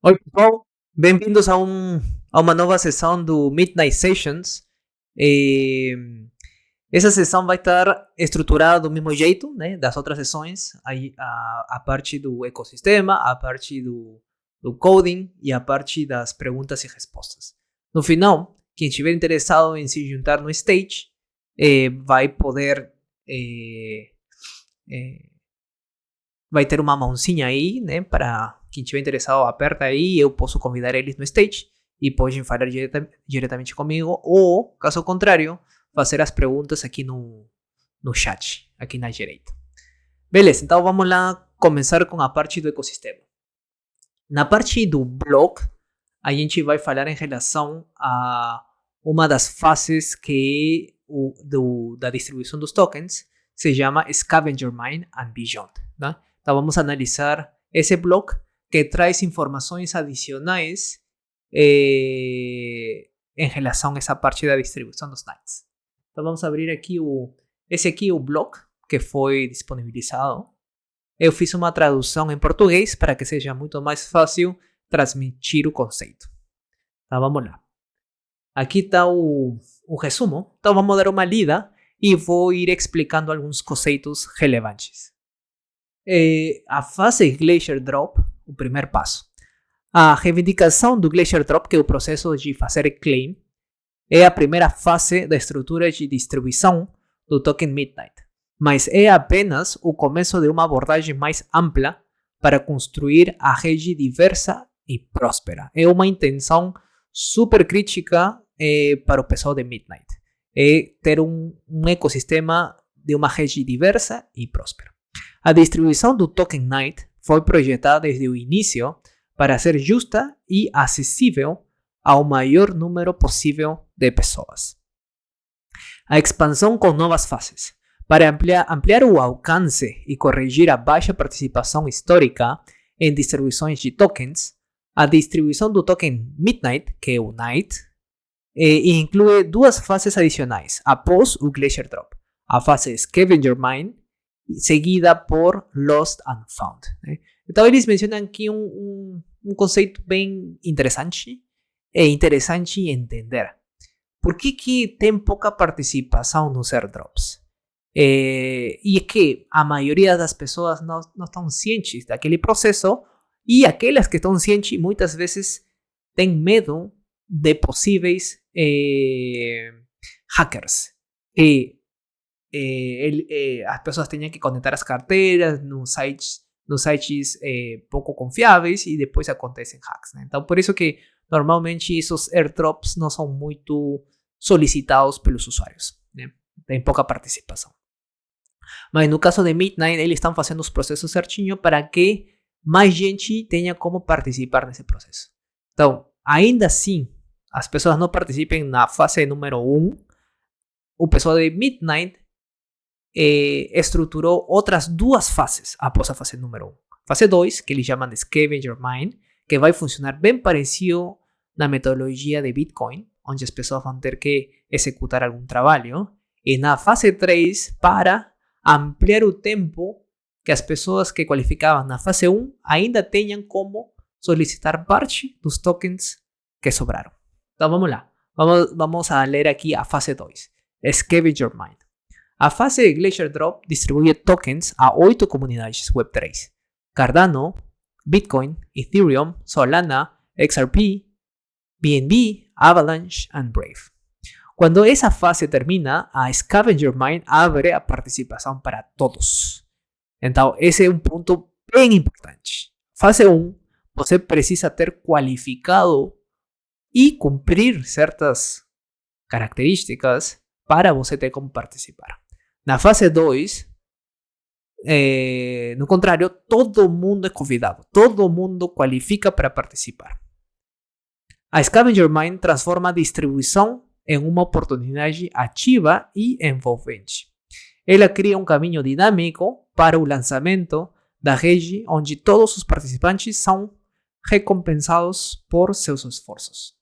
Oi, pessoal, bem-vindos a uma nova sessão do Midnight Sessions. Eh, Essa sessão vai estar estruturada do mesmo jeito, né, das outras sessões, a parte do ecossistema, a parte do coding e a parte das perguntas e respostas. No final, quem estiver interessado em se juntar no stage vai poder eh, eh, vai ter uma mãozinha aí, né? Para quem estiver interessado, aperta aí, eu posso convidar eles no stage e podem falar diretamente comigo, ou, caso contrário, fazer as perguntas aqui no chat, aqui na direita. Beleza, então vamos lá começar com a parte do ecossistema. Na parte do blog, a gente vai falar em relação a uma das fases que da distribuição dos tokens se chama Scavenger Mine and Beyond. Né? Então vamos analisar esse bloco que traz informações adicionais em relação a essa parte da distribuição dos Knights. Então vamos abrir aqui esse aqui é o bloco que foi disponibilizado. Eu fiz uma tradução em português para que seja muito mais fácil transmitir o conceito. Então vamos lá. Aqui está o resumo. Então vamos dar uma lida e vou ir explicando alguns conceitos relevantes. A fase Glacier Drop, o primeiro passo. A reivindicação do Glacier Drop, que é o processo de fazer claim, é a primeira fase da estrutura de distribuição do token Midnight, mas é apenas o começo de uma abordagem mais ampla para construir a rede diversa e próspera. É uma intenção super crítica para o pessoal de Midnight. É ter um ecossistema de uma rede diversa e próspera. A distribuição do token Knight foi projetada desde o início para ser justa e acessível ao maior número possível de pessoas. A expansão com novas fases. Para ampliar o alcance e corrigir a baixa participação histórica em distribuições de tokens, a distribuição do token Midnight, que é o Knight, inclui duas fases adicionais após o Glacier Drop. A fase Scavenger Mine, seguida por Lost and Found. Né? Então eles mencionam aqui um conceito bem interessante entender. Por que tem pouca participação nos airdrops? E é que a maioria das pessoas não estão cientes daquele processo e aquelas que estão cientes muitas vezes têm medo de possíveis hackers. As pessoas tinham que conectar as carteiras nos sites pouco confiáveis e depois acontecem hacks. Né? Então, por isso que normalmente esses airdrops não são muito solicitados pelos usuários. Né? Tem pouca participação. Mas no caso de Midnight, eles estão fazendo os processos certinho para que mais gente tenha como participar nesse processo. Então, ainda assim, as pessoas não participem na fase número 1. O pessoal de Midnight estruturou outras duas fases após a fase número 1. Fase 2, que eles chamam de Scavenger Mine, que vai funcionar bem parecido na metodologia de Bitcoin, onde as pessoas vão ter que executar algum trabalho. E na fase 3, para ampliar o tempo que as pessoas que qualificavam na fase 1 ainda tenham como solicitar parte dos tokens que sobraram. Então vamos lá. Vamos a ler aqui a fase 2. Scavenger Mine. A fase de Glacier Drop distribui tokens a 8 comunidades Web3. Cardano, Bitcoin, Ethereum, Solana, XRP, BNB, Avalanche and Brave. Quando essa fase termina, a Scavenger Mine abre a participação para todos. Então, esse é um ponto bem importante. Fase 1, você precisa ter qualificado e cumprir certas características para você ter como participar. Na fase 2, no contrário, todo mundo é convidado. Todo mundo qualifica para participar. A Scavenger Mine transforma a distribuição em uma oportunidade ativa e envolvente. Ela cria um caminho dinâmico para o lançamento da rede onde todos os participantes são recompensados por seus esforços.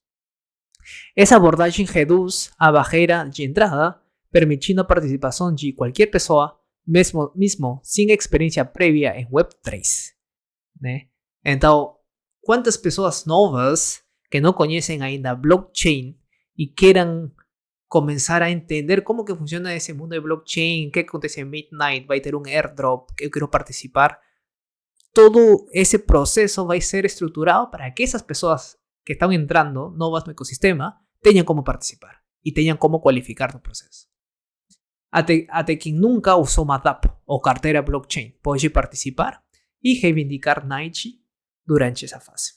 Essa abordagem reduz a barreira de entrada, permitindo a participação de qualquer pessoa, mesmo sem experiência prévia em Web3. Né? Então, quantas pessoas novas que não conhecem ainda blockchain e queiram começar a entender como que funciona esse mundo de blockchain, que acontece em Midnight, vai ter um airdrop, que eu quero participar. Todo esse processo vai ser estruturado para que essas pessoas que estão entrando novas no ecosistema tenham como participar e tenham como qualificar no processo. Até quem nunca usou uma DApp ou carteira blockchain pode participar e reivindicar Night durante essa fase.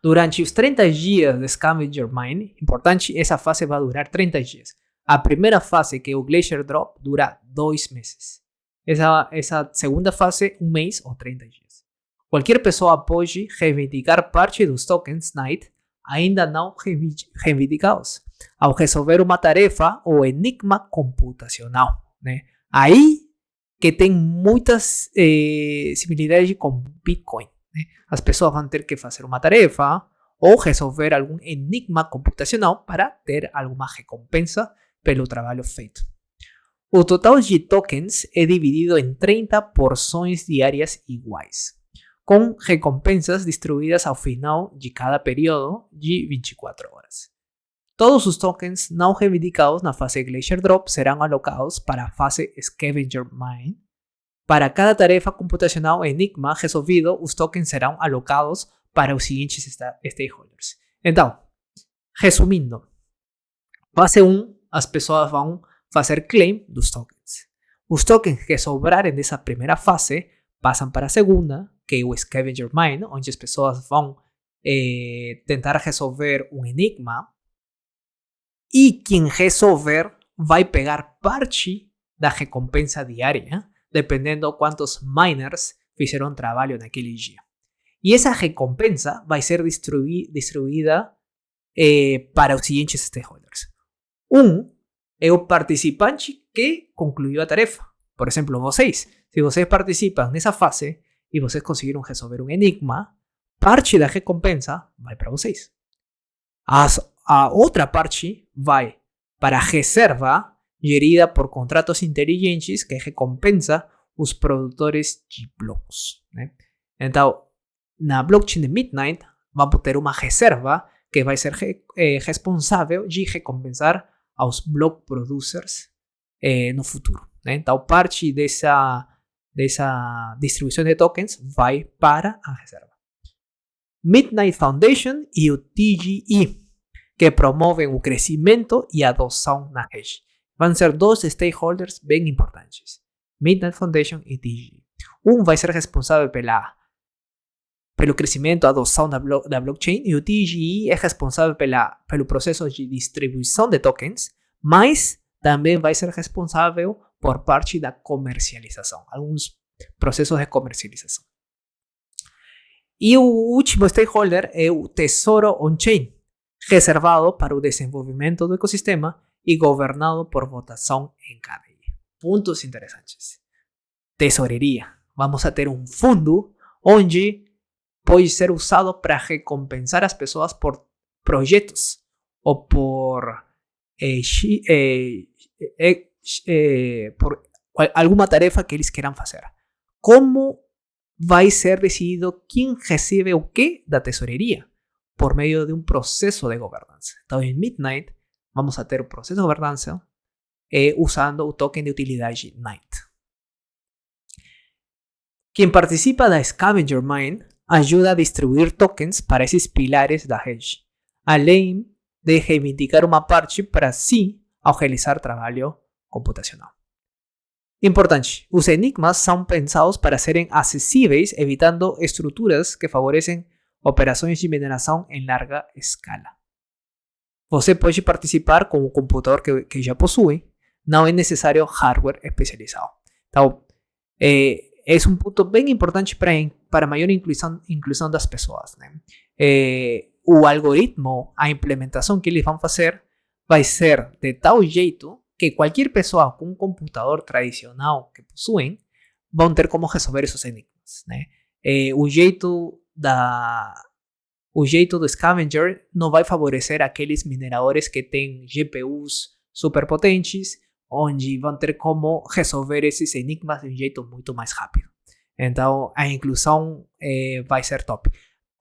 Durante os 30 dias de Scavenger Mine, importante, essa fase vai durar 30 dias. A primeira fase, que é o Glacier Drop, dura 2 meses. Essa segunda fase, 1 mês ou 30 dias. Qualquer pessoa pode reivindicar parte dos tokens Night ainda não reivindicados, ao resolver uma tarefa ou enigma computacional, né? Aí que tem muitas similaridades com Bitcoin. As pessoas vão ter que fazer uma tarefa ou resolver algum enigma computacional para ter alguma recompensa pelo trabalho feito. O total de tokens é dividido em 30 porções diárias iguais, com recompensas distribuídas ao final de cada período de 24 horas. Todos os tokens não reivindicados na fase Glacier Drop serão alocados para a fase Scavenger Mine. Para cada tarefa computacional enigma resolvido, os tokens serão alocados para os seguintes stakeholders. Então, resumindo, fase 1, as pessoas vão fazer claim dos tokens. Os tokens que sobrarem dessa primeira fase passam para a segunda, que é o Scavenger Mine, onde as pessoas vão tentar resolver um enigma, e quem resolver vai pegar parte da recompensa diária, dependendo quantos miners fizeram trabalho naquele dia. E essa recompensa vai ser distribuída para os seguintes stakeholders. É o participante que concluiu a tarefa. Por exemplo, vocês. Se vocês participam nessa fase e vocês conseguiram resolver um enigma, parte da recompensa vai para vocês. A outra parte vai para a reserva gerida por contratos inteligentes que recompensa os produtores de blocos, né? Então, na blockchain de Midnight, vamos ter uma reserva que vai ser responsável de recompensar aos block producers no futuro, né? Então, parte dessa distribuição de tokens vai para a reserva. Midnight Foundation e o TGE, que promovem o crescimento e a adoção na rede. Vão ser dois stakeholders bem importantes. Midnight Foundation e TGE. Vai ser responsável pelo crescimento e adoção da blockchain, e o TGE é responsável pelo processo de distribuição de tokens, mas também vai ser responsável por parte da comercialização, alguns processos de comercialização. E o último stakeholder é o Tesouro On-Chain, reservado para o desenvolvimento do ecossistema e governado por votação em cadeia. Pontos interessantes. Tesoreria. Vamos a ter um fundo onde pode ser usado para recompensar as pessoas por projetos ou por alguma tarefa que eles queiram fazer. Como vai ser decidido quem recebe o que da tesoreria? Por meio de um processo de governança. Então, em Midnight, vamos a ter o processo de governança usando o token de utilidade Night. Quem participa da Scavenger Mine ajuda a distribuir tokens para esses pilares da rede, além de reivindicar uma parte para si ao realizar trabalho computacional. Importante, os enigmas são pensados para serem acessíveis, evitando estruturas que favorecem operações de mineração em larga escala. Você pode participar com o computador que já possui, não é necessário hardware especializado. Então, é um ponto bem importante para maior inclusão das pessoas, né? O algoritmo, a implementação que eles vão fazer, vai ser de tal jeito que qualquer pessoa com um computador tradicional que possuem vão ter como resolver esses enigmas, né? O jeito do Scavenger não vai favorecer aqueles mineradores que têm GPUs super potentes, onde vão ter como resolver esses enigmas de um jeito muito mais rápido. Então, a inclusão vai ser top.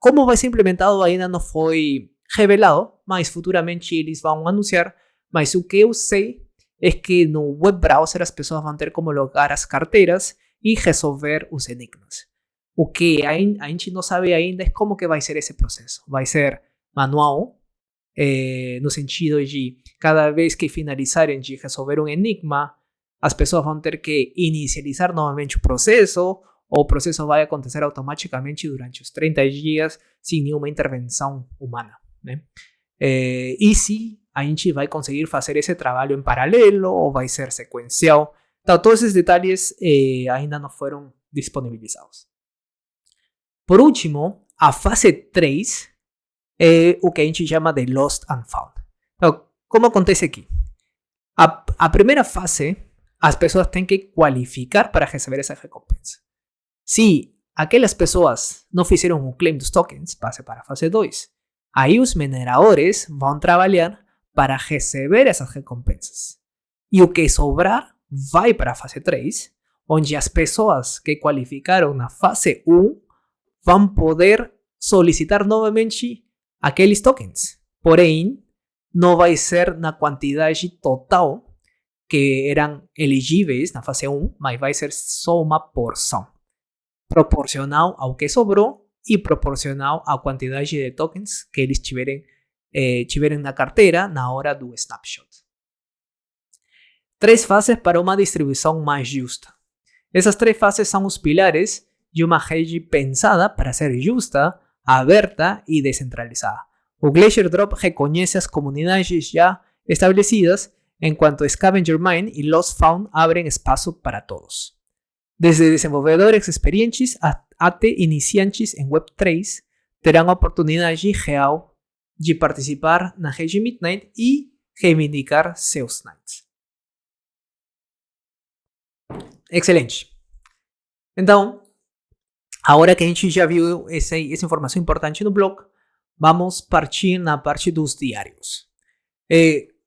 como vai ser implementado ainda não foi revelado, mas futuramente eles vão anunciar. Mas o que eu sei é que no web browser as pessoas vão ter como logar as carteiras e resolver os enigmas. O que a gente não sabe ainda é como que vai ser esse processo. Vai ser manual, no sentido de cada vez que finalizarem de resolver um enigma, as pessoas vão ter que inicializar novamente o processo, ou o processo vai acontecer automaticamente durante os 30 dias sem nenhuma intervenção humana, né? E se a gente vai conseguir fazer esse trabalho em paralelo ou vai ser sequencial. Então, todos esses detalhes ainda não foram disponibilizados. Por último, a fase 3 é o que a gente chama de Lost and Found. Então, como acontece aqui? A primeira fase, as pessoas têm que qualificar para receber essa recompensa. Se aquelas pessoas não fizeram o claim dos tokens, passe para a fase 2. Aí os mineradores vão trabalhar para receber essas recompensas. E o que sobrar vai para a fase 3, onde as pessoas que qualificaram na fase 1 vão poder solicitar novamente aqueles tokens. Porém, não vai ser na quantidade total que eram elegíveis na fase 1, mas vai ser só uma porção, proporcional ao que sobrou e proporcional à quantidade de tokens que eles tiverem na carteira na hora do snapshot. 3 fases para uma distribuição mais justa. Essas 3 fases são os pilares de uma rede pensada para ser justa, aberta e descentralizada. O Glacier Drop reconhece as comunidades já estabelecidas, enquanto Scavenger Mine e Lost Found abren espaço para todos. Desde desenvolvedores experientes até iniciantes em Web3 terão a oportunidade real de participar na rede Midnight e reivindicar seus Knights. Excelente. Então, agora que a gente já viu essa informação importante no blog, vamos partir na parte dos diários.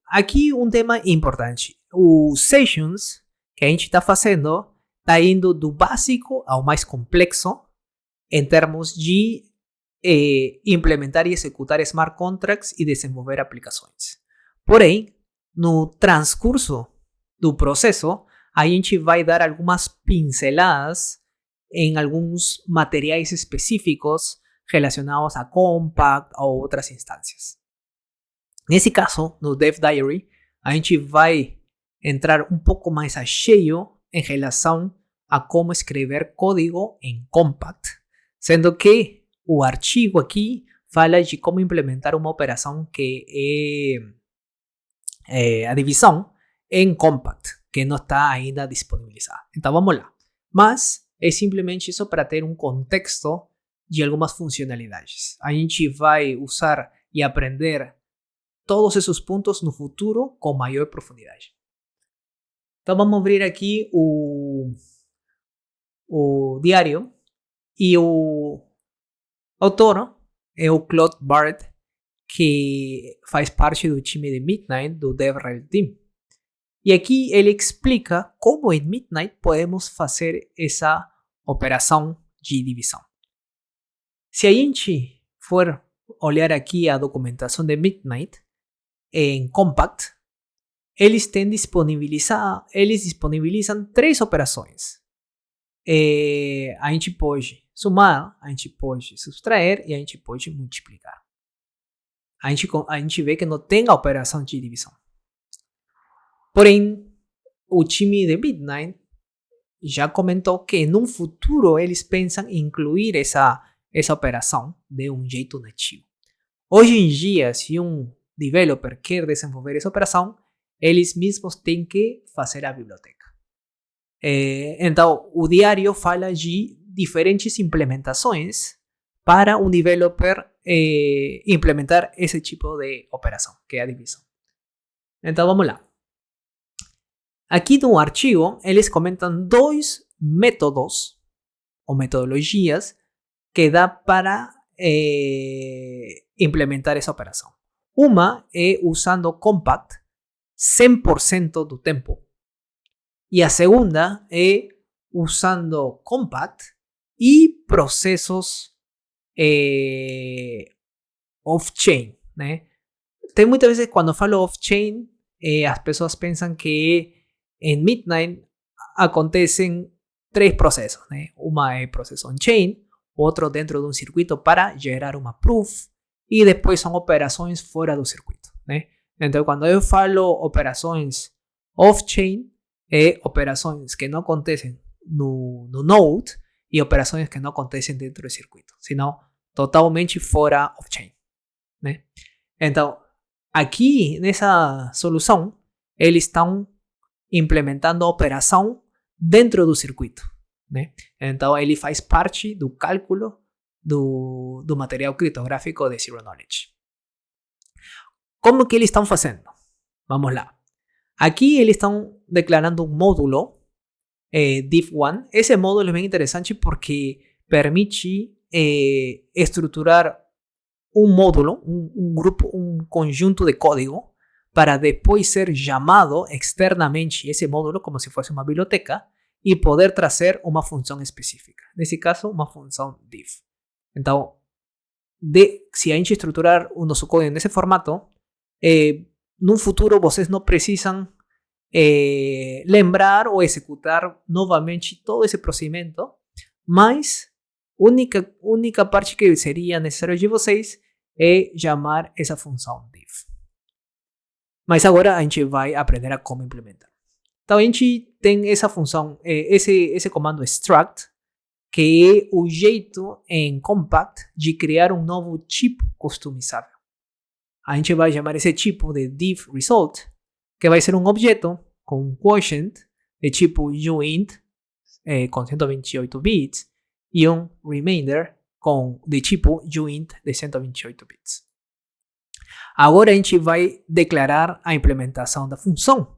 Aqui um tema importante. Os sessions que a gente está fazendo está indo do básico ao mais complexo em termos de implementar e executar smart contracts e desenvolver aplicações. Porém, no transcurso do processo, a gente vai dar algumas pinceladas em alguns materiais específicos relacionados a Compact ou outras instâncias. Nesse caso, no Dev Diary, a gente vai entrar um pouco mais a cheio em relação a como escrever código em Compact, sendo que o artigo aqui fala de como implementar uma operação que é a divisão em Compact, que não está ainda disponibilizada. Então vamos lá. Mas é simplesmente isso para ter um contexto de algumas funcionalidades. A gente vai usar e aprender todos esses pontos no futuro com maior profundidade. Então vamos abrir aqui o diário e o autor é o Claude Barrett, que faz parte do time de Midnight, do DevRel Team. E aqui ele explica como em Midnight podemos fazer essa operação de divisão. Se a gente for olhar aqui a documentação de Midnight em Compact, eles disponibilizam 3 operações. A gente pode somar, a gente pode subtrair e a gente pode multiplicar. A gente vê que não tem a operação de divisão. Porém, o time de Midnight já comentou que no futuro eles pensam em incluir essa operação de um jeito nativo. Hoje em dia, se um developer quer desenvolver essa operação, eles mesmos têm que fazer a biblioteca. Então, o diário fala de diferentes implementações para um developer implementar esse tipo de operação, que é a divisão. Então, vamos lá. Aqui no artigo, eles comentam 2 métodos ou metodologias que dá para implementar essa operação. Uma é usando Compact 100% do tempo. E a segunda é usando Compact e processos off-chain, né? Tem muitas vezes quando falo off-chain, as pessoas pensam que em Midnight acontecem 3 processos, né? Uma é processo on-chain, outro dentro de um circuito para gerar uma proof e depois são operações fora do circuito, né? Então, quando eu falo operações off-chain, é operações que não acontecem no node e operações que não acontecem dentro do circuito, senão totalmente fora off-chain, né? Então, aqui nessa solução, eles estão implementando a operação dentro do circuito, né? Então, ele faz parte do cálculo do material criptográfico de Zero Knowledge. Como que eles estão fazendo? Vamos lá. Aqui eles estão declarando um módulo div1. Esse módulo é bem interessante porque permite estruturar um módulo, um grupo, um conjunto de código para depois ser chamado externamente esse módulo como se fosse uma biblioteca e poder trazer uma função específica. Nesse caso, uma função div. Então, se a gente estruturar o nosso código nesse formato, no futuro vocês não precisam lembrar ou executar novamente todo esse procedimento, mas única parte que seria necessário de vocês é chamar essa função div. Mas agora a gente vai aprender a como implementar. Então a gente tem essa função, esse comando struct, que é o jeito em Compact de criar um novo tipo customizável. A gente vai chamar esse tipo de div result, que vai ser um objeto com um quotient de tipo uint com 128 bits e um remainder de tipo uint de 128 bits. Agora a gente vai declarar a implementação da função,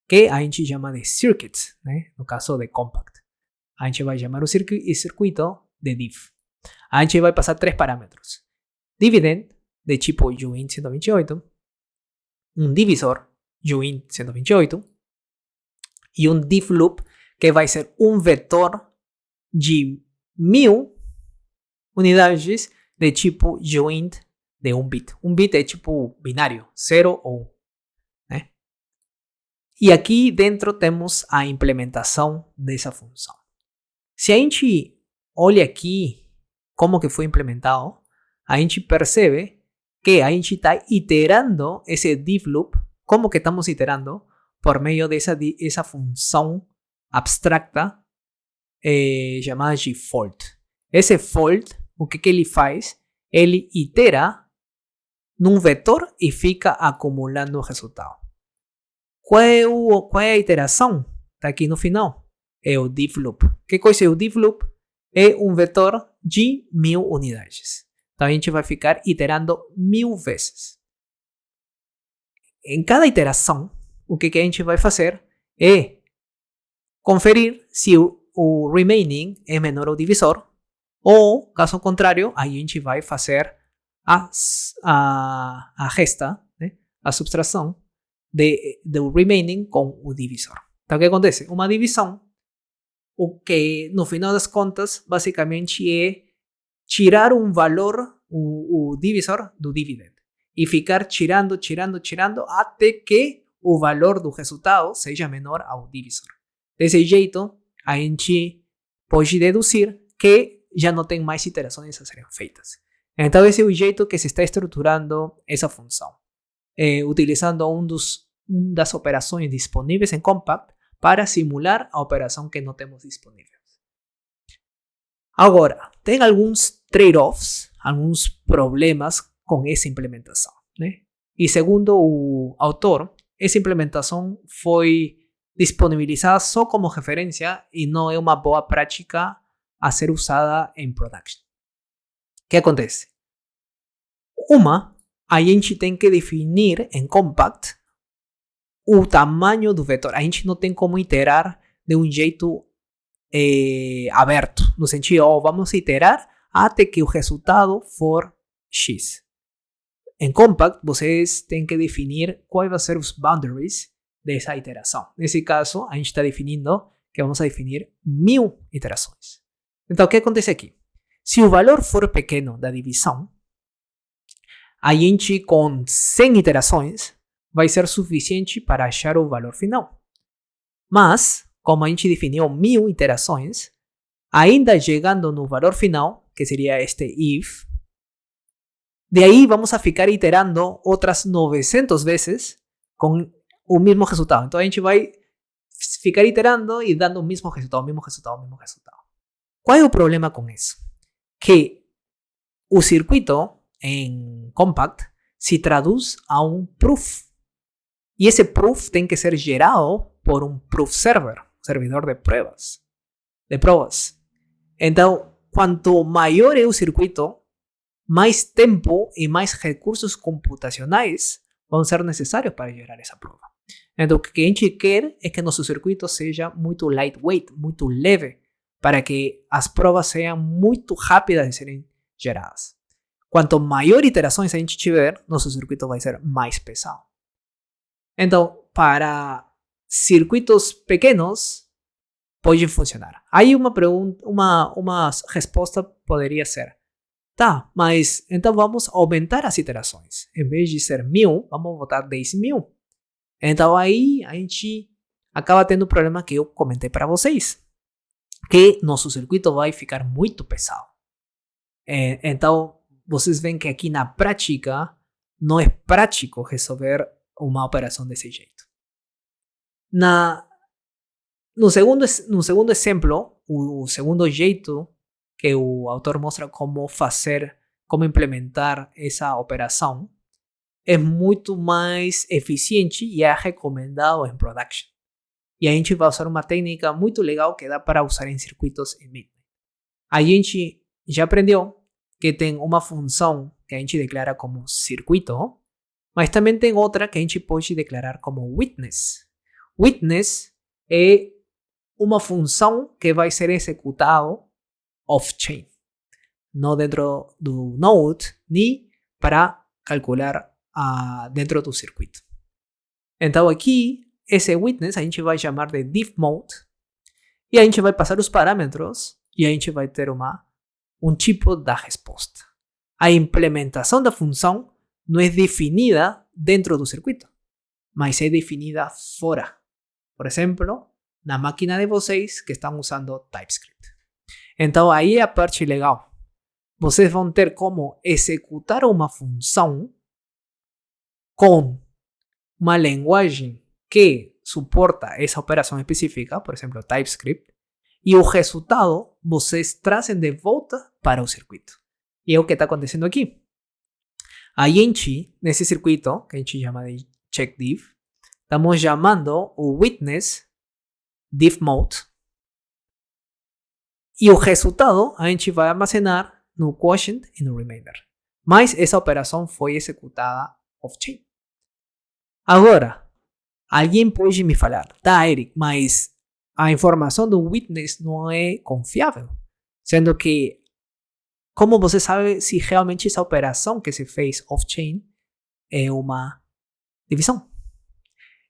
que a gente chama de circuit, né? No caso de Compact. A gente vai chamar o circuito de div. A gente vai passar 3 parâmetros. Dividend, de tipo uint 128, um divisor uint 128 e um div loop, que vai ser um vetor de 1000 unidades de tipo uint de 1 bit. 1 bit é tipo binário, 0 ou 1. Né? E aqui dentro temos a implementação dessa função. Se a gente olha aqui como que foi implementado, a gente percebe que a gente está iterando esse div loop. Como que estamos iterando? Por meio dessa função abstracta chamada de fold. Esse fold, o que ele faz? Ele itera num vetor e fica acumulando o resultado. Qual é a iteração? Está aqui no final. É o div loop. Que coisa é o div loop? É um vetor de 1000 unidades. Então a gente vai ficar iterando 1000 vezes. Em cada iteração, o que a gente vai fazer é conferir se o remaining é menor ao divisor, ou, caso contrário, aí a gente vai fazer a resta, né? A subtração do remaining com o divisor. Então o que acontece? Uma divisão, o que no final das contas basicamente é tirar um valor, o divisor do dividend, e ficar tirando até que o valor do resultado seja menor ao divisor. Desse jeito, a gente pode deduzir que já não tem mais iterações a serem feitas. Então esse é o jeito que se está estruturando essa função, utilizando das operações disponíveis em Compact para simular a operação que não temos disponível. Agora, tem alguns trade-offs, alguns problemas com essa implementação, né? E segundo o autor, essa implementação foi disponibilizada só como referência e não é uma boa prática a ser usada em production. O que acontece? A gente tem que definir em Compact o tamanho do vetor. A gente não tem como iterar de um jeito aberto, no sentido, vamos iterar até que o resultado for X. Em Compact, vocês têm que definir quais vão ser os boundaries dessa iteração. Nesse caso, a gente está definindo que vamos a definir 1000 iterações. Então, o que acontece aqui? Se o valor for pequeno da divisão, a gente com 100 iterações vai ser suficiente para achar o valor final. Mas, como a gente definiu 1000 iterações, ainda chegando no valor final, que seria este if, de aí vamos a ficar iterando outras 900 vezes com o mesmo resultado. Então a gente vai ficar iterando e dando o mesmo resultado, o mesmo resultado, o mesmo resultado. Qual é o problema com isso? Que o circuito em Compact se traduz a um proof. E esse proof tem que ser gerado por um proof server, servidor de pruebas. Então, quanto maior é o circuito, mais tempo e mais recursos computacionais vão ser necessários para gerar essa prova. Então, o que a gente quer é que nosso circuito seja muito lightweight, muito leve, para que as provas sejam muito rápidas de serem geradas. Quanto maior iterações a gente tiver, nosso circuito vai ser mais pesado. Então, para circuitos pequenos, pode funcionar. Aí uma resposta poderia ser: tá, mas então vamos aumentar as iterações. Em vez de ser 1000, vamos botar 10.000. Então aí a gente acaba tendo o problema que eu comentei para vocês, que nosso circuito vai ficar muito pesado. Então vocês veem que aqui na prática não é prático resolver uma operação desse jeito. No segundo exemplo, o segundo jeito que o autor mostra como implementar essa operação, é muito mais eficiente e é recomendado em production. E a gente vai usar uma técnica muito legal que dá para usar em circuitos em Midnight. A gente já aprendeu que tem uma função que a gente declara como circuito, mas também tem outra que a gente pode declarar como witness. Witness é uma função que vai ser executada off-chain, não dentro do node, nem para calcular dentro do circuito. Então aqui, esse witness a gente vai chamar de diff mode, e a gente vai passar os parâmetros e a gente vai ter um tipo da resposta. A implementação da função não é definida dentro do circuito, mas é definida fora. Por exemplo, na máquina de vocês que estão usando TypeScript. Então aí é a parte legal. Vocês vão ter como executar uma função com uma linguagem que suporta essa operação específica, por exemplo, TypeScript, e o resultado vocês trazem de volta para o circuito. E é o que está acontecendo aqui. A gente, nesse circuito, que a gente chama de checkDiff, estamos chamando o witness diff mode, e o resultado a gente vai armazenar no quotient e no remainder. Mas essa operação foi executada off-chain. Agora, alguém pode me falar: tá, Eric, mas a informação do witness não é confiável. Sendo que, como você sabe se realmente essa operação que se fez off-chain é uma divisão?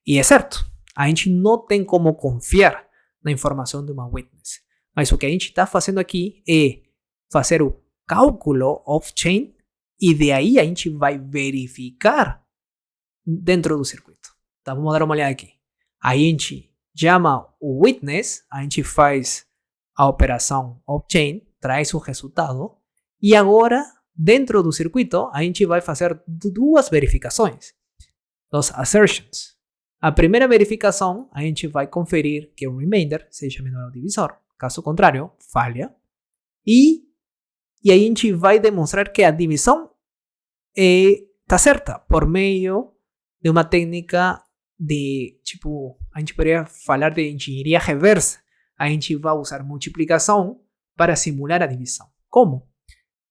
E é certo, a gente não tem como confiar na informação de uma witness. Mas o que a gente está fazendo aqui é fazer o cálculo off-chain e de aí a gente vai verificar dentro do circuito. Tá, vamos dar uma olhada aqui. Aí a gente chama o witness, a gente faz a operação off-chain, traz o resultado e agora dentro do circuito a gente vai fazer duas verificações, dos assertions. A primeira verificação a gente vai conferir que o remainder seja menor ao divisor. Caso contrário, falha. E aí a gente vai demonstrar que a divisão está certa por meio de uma técnica de, tipo, a gente poderia falar de engenharia reversa. A gente vai usar multiplicação para simular a divisão. Como?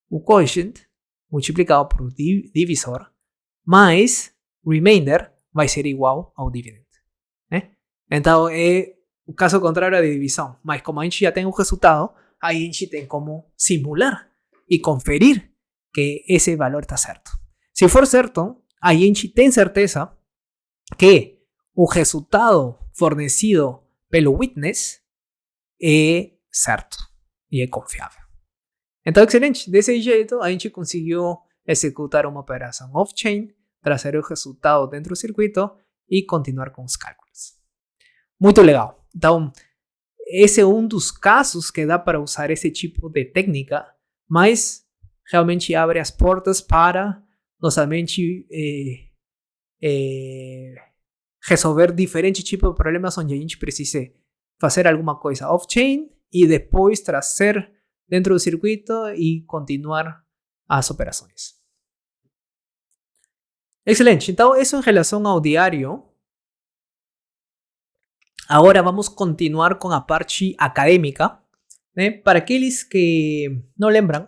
O quotient multiplicado por divisor mais remainder vai ser igual ao dividend. Então é o caso contrário da divisão. Mas como a gente já tem o resultado, aí a gente tem como simular e conferir que esse valor está certo. Se for certo, aí a gente tem certeza que o resultado fornecido pelo witness é certo e é confiável. Então, excelente. Desse jeito, a gente conseguiu executar uma operação off-chain, trazer o resultado dentro do circuito e continuar com os cálculos. Muito legal. Então, esse é um dos casos que dá para usar esse tipo de técnica, mas realmente abre as portas para nossamente resolver diferentes tipos de problemas onde a gente precise fazer alguma coisa off-chain e depois trazer dentro do circuito e continuar as operações. Excelente. Então, isso em relação ao diário. Agora vamos continuar com a parte acadêmica. Né? Para aqueles que não lembram,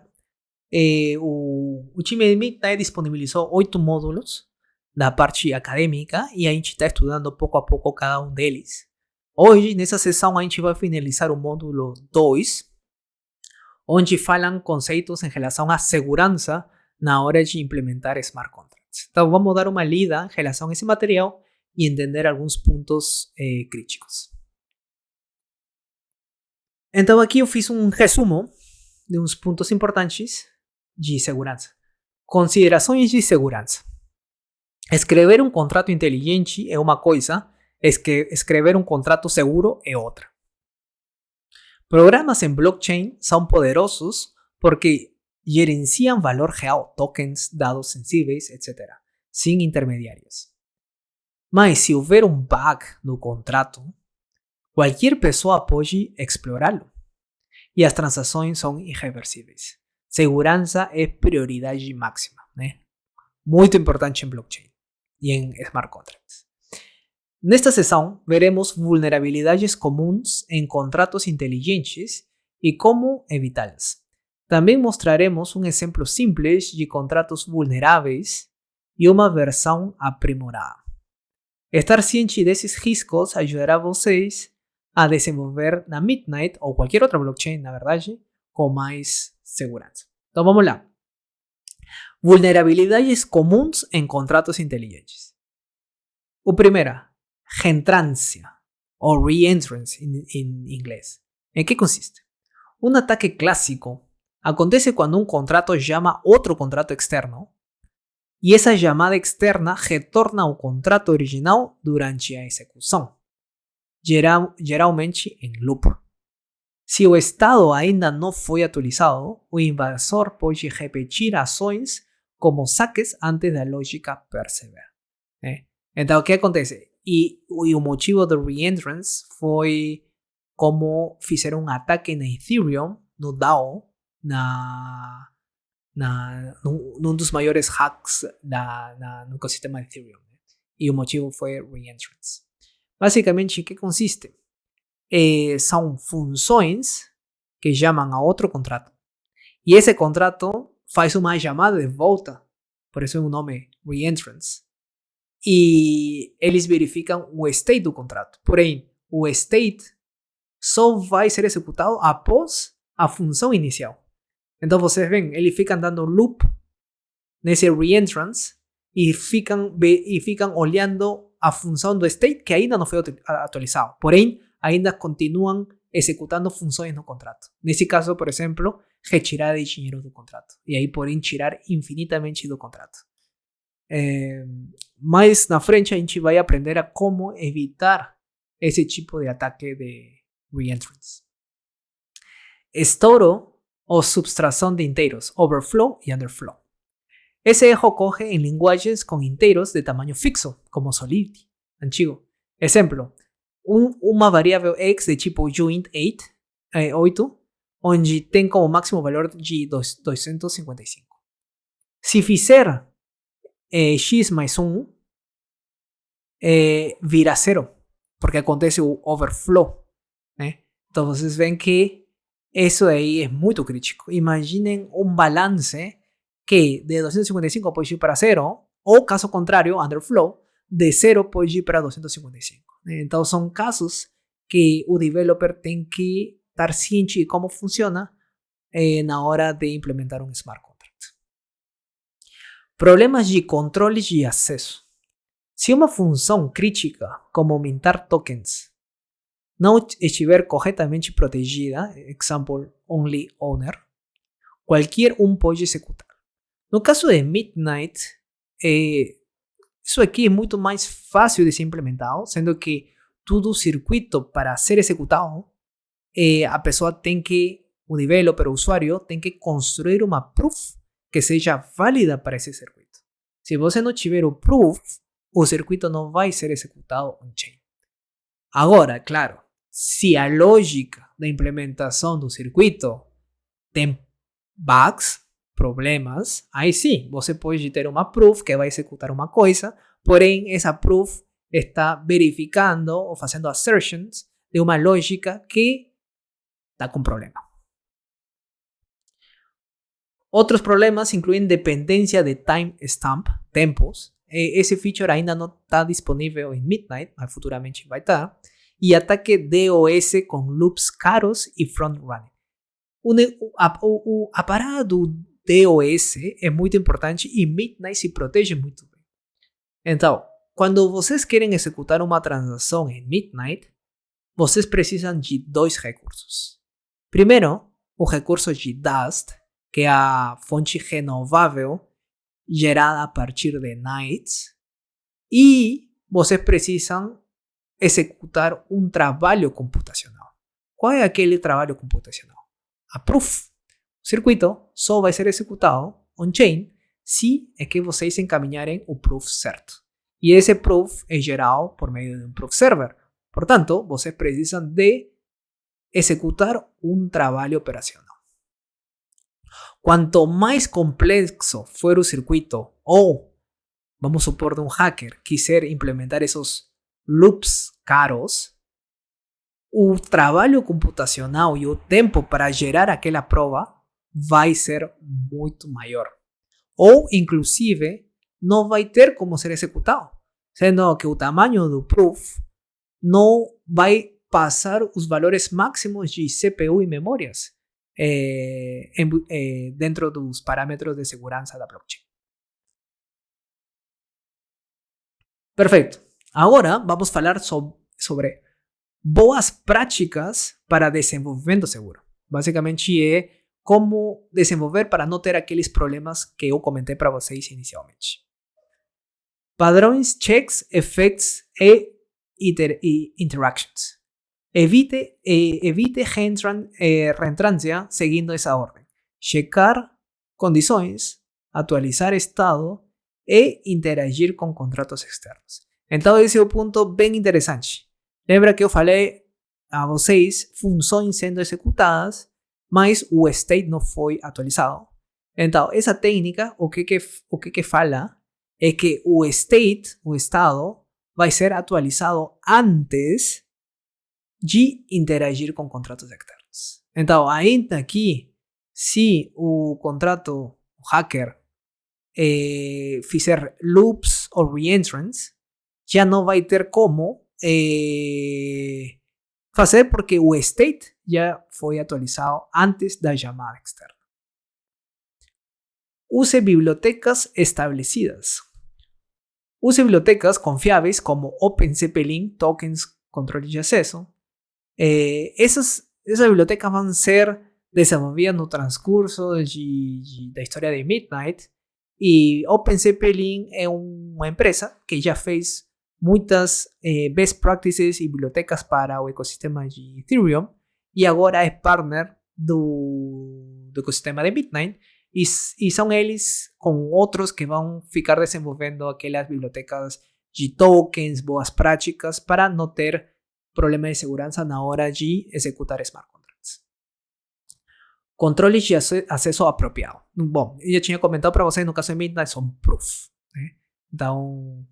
o time de Midnight disponibilizou 8 módulos da parte acadêmica e a gente está estudando pouco a pouco cada um deles. Hoje, nessa sessão, a gente vai finalizar o módulo 2, onde falam conceitos em relação à segurança na hora de implementar smart contracts. Então, vamos dar uma lida em relação a esse material e entender alguns pontos críticos. Então, aqui eu fiz um resumo de uns pontos importantes de segurança. Considerações de segurança. Escrever um contrato inteligente é uma coisa, escrever um contrato seguro é outra. Programas en blockchain são poderosos porque gerenciam valor real, tokens, dados sensíveis, etc., sem intermediários. Mas se houver um bug no contrato, qualquer pessoa pode explorá-lo e as transações são irreversíveis. Segurança é prioridade máxima, né? Muito importante em blockchain e em smart contracts. Nesta sessão, veremos vulnerabilidades comuns em contratos inteligentes e como evitá-las. Também mostraremos um exemplo simples de contratos vulneráveis e uma versão aprimorada. Estar ciente desses riscos ajudará vocês a desenvolver na Midnight ou qualquer outra blockchain, na verdade, com mais segurança. Então vamos lá. Vulnerabilidades comuns em contratos inteligentes. O primeiro, reentrância ou reentrance em inglês. ¿En qué consiste? Un ataque clásico acontece cuando un contrato llama otro contrato externo y esa llamada externa retorna ao contrato original durante a execução, geralmente em loop. Se o estado ainda não foi atualizado, o invasor pode repetir ações como saques antes da lógica perceber. Então, o que acontece? E o motivo do reentrance foi como fizeram um ataque na Ethereum, no DAO, num dos maiores hacks no ecossistema de Ethereum. Né? E o motivo foi reentrance. Basicamente, em que consiste? São funções que chamam a outro contrato. E esse contrato faz uma chamada de volta, por isso é o nome reentrance. E eles verificam o state do contrato. Porém, o state só vai ser executado após a função inicial. Então vocês veem, eles ficam dando loop nesse reentrance e ficam olhando a função do state que ainda não foi atualizado. Porém, ainda continuam executando funções no contrato. Nesse caso, por exemplo, retirada de dinheiro do contrato. E aí podem tirar infinitamente do contrato. Mais na frente a gente vai aprender a como evitar esse tipo de ataque de reentrance. Estouro ou subtração de inteiros, overflow e underflow. Esse erro ocorre em linguagens com inteiros de tamanho fixo, como Solidity, antigo. Exemplo, uma variável x de tipo uint8, onde tem como máximo valor de 255. Se fizer x mais 1, vira 0, porque acontece o overflow. Né? Então vocês veem que isso aí é muito crítico. Imaginem um balance que de 255 pode ir para 0, ou caso contrário, underflow, de 0 pode ir para 255. Então são casos que o developer tem que estar ciente de como funciona na hora de implementar um smart contract. Problemas de controle de acesso. Se uma função crítica, como mintar tokens, não estiver corretamente protegida, example only owner, qualquer um pode executar. No caso de Midnight, isso aqui é muito mais fácil de ser implementado, sendo que todo o circuito para ser executado, a pessoa tem que, o developer, o usuário, tem que construir uma proof que seja válida para esse circuito. Se você não tiver o proof, o circuito não vai ser executado on-chain. Agora, claro, se a lógica da implementação do circuito tem bugs, problemas, aí sim, você pode ter uma proof que vai executar uma coisa, porém essa proof está verificando ou fazendo assertions de uma lógica que está com problema. Outros problemas incluem dependência de timestamp, tempos. Esse feature ainda não está disponível em Midnight, mas futuramente vai estar. E ataque DOS com loops caros e front-running. A parada do DOS é muito importante e Midnight se protege muito bem. Então, quando vocês querem executar uma transação em Midnight, vocês precisam de dois recursos. Primeiro, o recurso de Dust, que é a fonte renovável gerada a partir de Nights, e vocês precisam executar um trabalho computacional. Qual é aquele trabalho computacional? A proof. O circuito só vai ser executado on-chain se é que vocês encaminharem o proof certo. E esse proof é gerado por meio de um proof server. Portanto, vocês precisam de executar um trabalho operacional. Quanto mais complexo for o circuito, ou vamos supor de um hacker quiser implementar esses loops caros, o trabalho computacional e o tempo para gerar aquela prova vai ser muito maior. Ou, inclusive, não vai ter como ser executado, sendo que o tamanho do proof não vai passar os valores máximos de CPU e memórias dentro dos parâmetros de segurança da blockchain. Perfeito. Agora vamos falar sobre boas práticas para desenvolvimento seguro. Basicamente é como desenvolver para não ter aqueles problemas que eu comentei para vocês inicialmente. Padrões, checks, effects e interactions. Evite reentrância seguindo essa ordem. Checar condições, atualizar estado e interagir com contratos externos. Então esse é um ponto bem interessante. Lembra que eu falei a vocês funções sendo executadas, mas o state não foi atualizado. Então essa técnica, o que fala é que o state, o estado, vai ser atualizado antes de interagir com contratos externos. Então, ainda aqui, se o contrato, o hacker, fizer loops ou reentrants, já não vai ter como fazer porque o state já foi atualizado antes da chamada externa. Use bibliotecas establecidas. Use bibliotecas confiáveis como OpenCPLink, tokens, controle de acesso. Essas bibliotecas vão ser desenvolvidas no transcurso da história de Midnight. E OpenCPLink é uma empresa que já fez muitas best practices e bibliotecas para o ecossistema de Ethereum. E agora é partner do ecossistema de Midnight. E são eles com outros que vão ficar desenvolvendo aquelas bibliotecas de tokens, boas práticas, para não ter problema de segurança na hora de executar smart contracts. Controles de acesso apropriado. Bom, eu já tinha comentado para vocês, no caso de Midnight, são proof. Né? Então,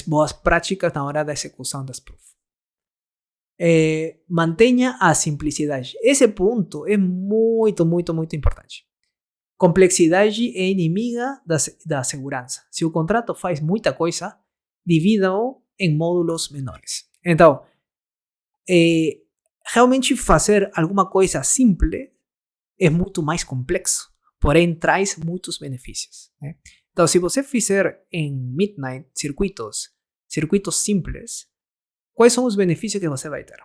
boas práticas na hora da execução das proof. Mantenha a simplicidade. Esse ponto é muito, muito, muito importante. Complexidade é inimiga da segurança. Se o contrato faz muita coisa, divida-o em módulos menores. Então, realmente fazer alguma coisa simples é muito mais complexo, porém traz muitos benefícios. Né? Então, se você fizer em Midnight circuitos simples, quais são os benefícios que você vai ter?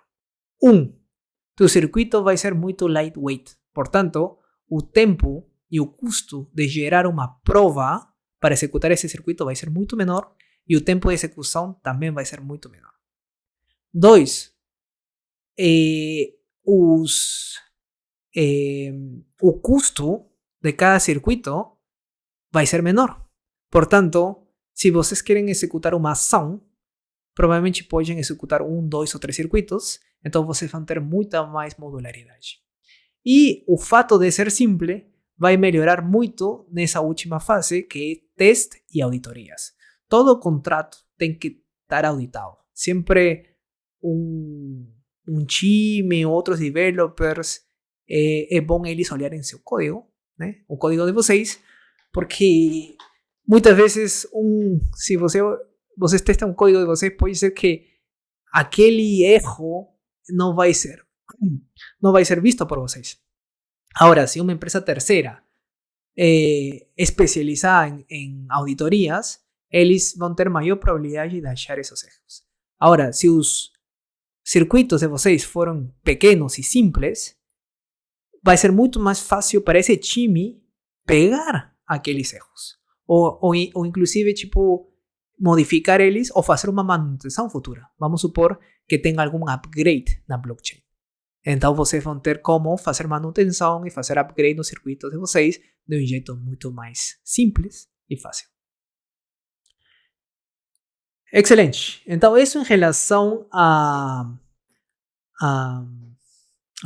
Tu circuito vai ser muito lightweight, portanto, o tempo e o custo de gerar uma prova para executar esse circuito vai ser muito menor e o tempo de execução também vai ser muito menor. 2. O custo de cada circuito vai ser menor. Portanto, se vocês querem executar uma ação, provavelmente podem executar 1, 2 ou 3 circuitos, então vocês vão ter muita mais modularidade. E o fato de ser simples vai melhorar muito nessa última fase, que é teste e auditorias. Todo contrato tem que estar auditado. Sempre um time, outros developers, é bom eles olharem seu código, né? O código de vocês, porque muitas vezes, se vocês testam o código de vocês, pode ser que aquele erro não vai ser visto por vocês. Agora, se uma empresa terceira especializada em auditorias, eles vão ter maior probabilidade de achar esses erros. Agora, se os circuitos de vocês foram pequenos e simples, vai ser muito mais fácil para esse time pegar aqueles erros. Ou inclusive, tipo, modificar eles ou fazer uma manutenção futura. Vamos supor que tenha algum upgrade na blockchain. Então, vocês vão ter como fazer manutenção e fazer upgrade nos circuitos de vocês de um jeito muito mais simples e fácil. Excelente. Então, isso em relação à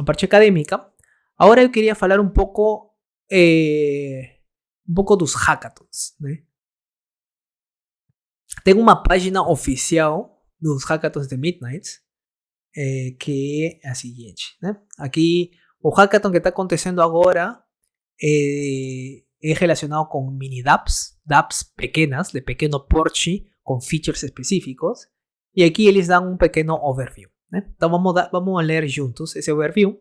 parte acadêmica. Agora eu queria falar um pouco dos hackathons, né? Tem uma página oficial dos hackathons de Midnight, que é a seguinte, né? Aqui, o hackathon que está acontecendo agora é relacionado com mini dApps, dApps pequenas, de pequeno porte, com features específicos. E aqui eles dão um pequeno overview, né? Então vamos ler juntos esse overview.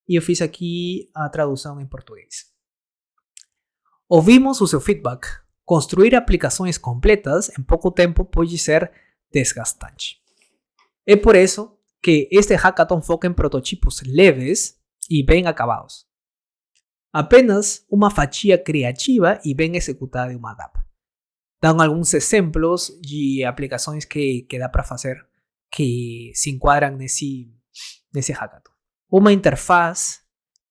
E eu fiz aqui a tradução em português. Ouvimos o seu feedback. Construir aplicações completas em pouco tempo pode ser desgastante. É por isso que este hackathon foca em prototipos leves e bem acabados. Apenas uma fatia criativa e bem executada de uma dApp. Dão alguns exemplos de aplicações que dá para fazer que se enquadram nesse hackathon. Uma interfaz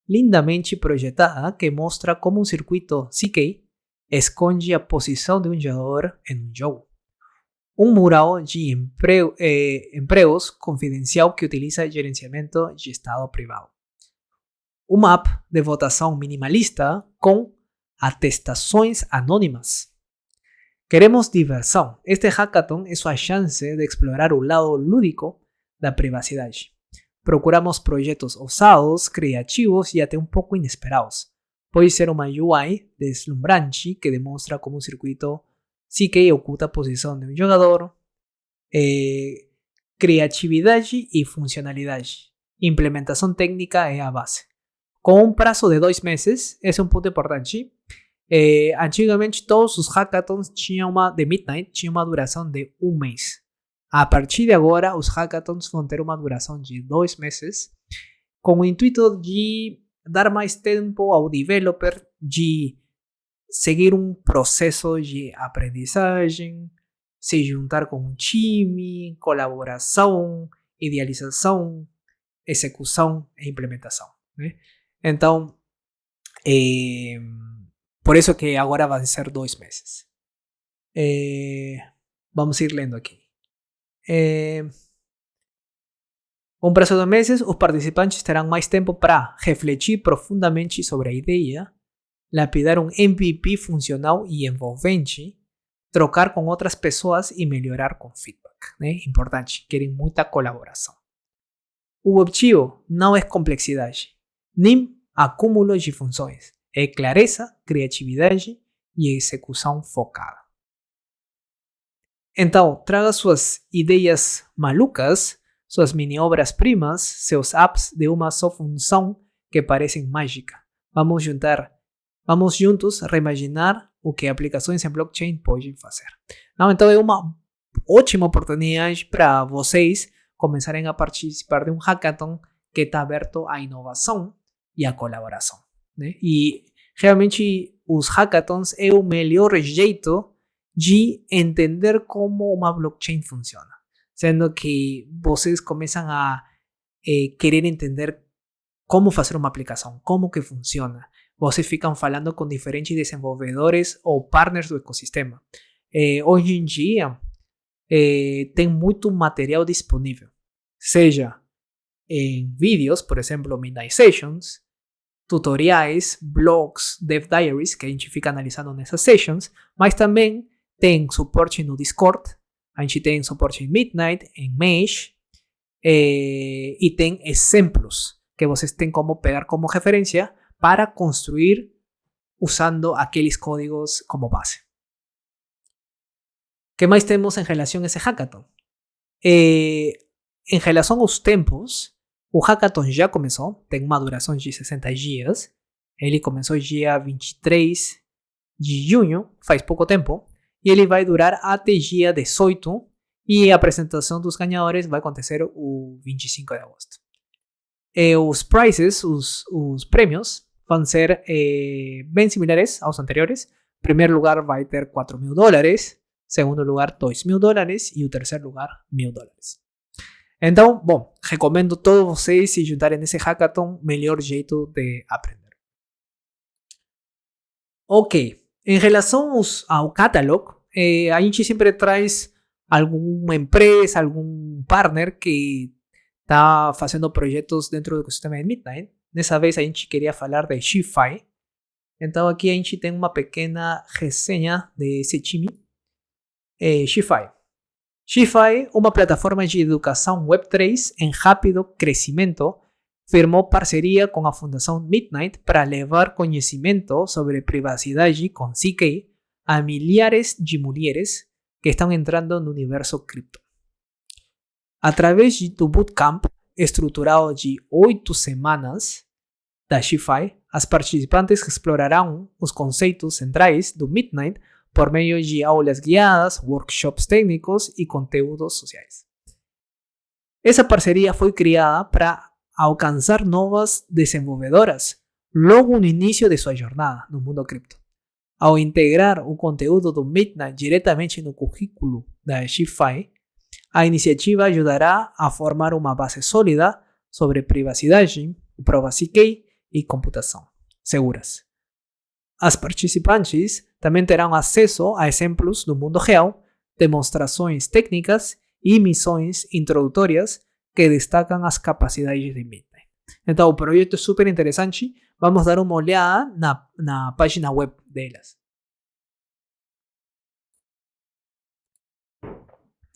lindamente projetada que mostra como um circuito CK esconde a posição de um jogador em um jogo. Um mural de empregos confidencial que utiliza gerenciamento de estado privado. Uma app de votação minimalista com atestações anônimas. Queremos diversão. Este hackathon é sua chance de explorar o lado lúdico da privacidade. Procuramos projetos ousados, criativos e até um pouco inesperados. Pode ser uma UI deslumbrante que demonstra como um circuito CK oculta a posição de um jogador, criatividade e funcionalidade. Implementação técnica é a base. Com um prazo de 2 meses, esse é um ponto importante. Antigamente, todos os hackathons de Midnight tinham uma duração de 1 mês. A partir de agora, os hackathons vão ter uma duração de 2 meses, com o intuito de dar mais tempo ao developer de seguir um processo de aprendizagem, se juntar com um time, colaboração, idealização, execução e implementação, né? Então, por isso que agora vai ser 2 meses. Vamos ir lendo aqui. Um prazo de 2 meses, os participantes terão mais tempo para refletir profundamente sobre a ideia, lapidar um MVP funcional e envolvente, trocar com outras pessoas e melhorar com feedback, né? Importante, querem muita colaboração. O objetivo não é complexidade, nem acúmulo de funções, é clareza, criatividade e execução focada. Então, traga suas ideias malucas, suas mini obras-primas, seus apps de uma só função que parecem mágica. Vamos juntos reimaginar o que aplicações em blockchain podem fazer. Então é uma ótima oportunidade para vocês começarem a participar de um hackathon que está aberto à inovação e à colaboração, né? E realmente os hackathons é o melhor jeito de entender como uma blockchain funciona. Sendo que vocês começam a querer entender como fazer uma aplicação, como que funciona. Vocês ficam falando com diferentes desenvolvedores ou partners do ecossistema. Hoje em dia, tem muito material disponível. Seja em vídeos, por exemplo, Midnight Sessions, tutoriais, blogs, dev diaries, que a gente fica analisando nessas sessions, mas também tem suporte no Discord, a gente tem suporte em Midnight, em Mesh, e tem exemplos que vocês têm como pegar como referência para construir usando aqueles códigos como base. O que mais temos em relação a esse hackathon? Em relação aos tempos, o hackathon já começou, tem uma duração de 60 dias. Ele começou dia 23 de junho, faz pouco tempo, e ele vai durar até dia 18, e a apresentação dos ganhadores vai acontecer o 25 de agosto. Os prizes, os prêmios, vão ser bem similares aos anteriores. Em primeiro lugar vai ter $4.000, segundo lugar $2.000 e o terceiro lugar $1.000. Então, bom, recomendo todos vocês se juntarem nesse hackathon, melhor jeito de aprender. Ok, em relação ao catálogo, a gente sempre traz alguma empresa, algum partner que está fazendo projetos dentro do ecossistema de Midnight. Dessa vez a gente queria falar de Shify. Então aqui a gente tem uma pequena resenha desse time. Shify. Shify, uma plataforma de educação Web3 em rápido crescimento, firmou parceria com a Fundação Midnight para levar conhecimento sobre privacidade com CK a milhares de mulheres que estão entrando no universo cripto. Através do bootcamp estruturado de 8 semanas da Shify, as participantes explorarão os conceitos centrais do Midnight por meio de aulas guiadas, workshops técnicos e conteúdos sociais. Essa parceria foi criada para alcançar novas desenvolvedoras logo no início de sua jornada no mundo cripto. Ao integrar o conteúdo do Midnight diretamente no currículo da Shify, a iniciativa ajudará a formar uma base sólida sobre privacidade, prova CK e computação seguras. As participantes também terão acesso a exemplos do mundo real, demonstrações técnicas e missões introdutórias que destacam as capacidades de Midnight. Então, o projeto é super interessante. Vamos dar uma olhada na página web delas.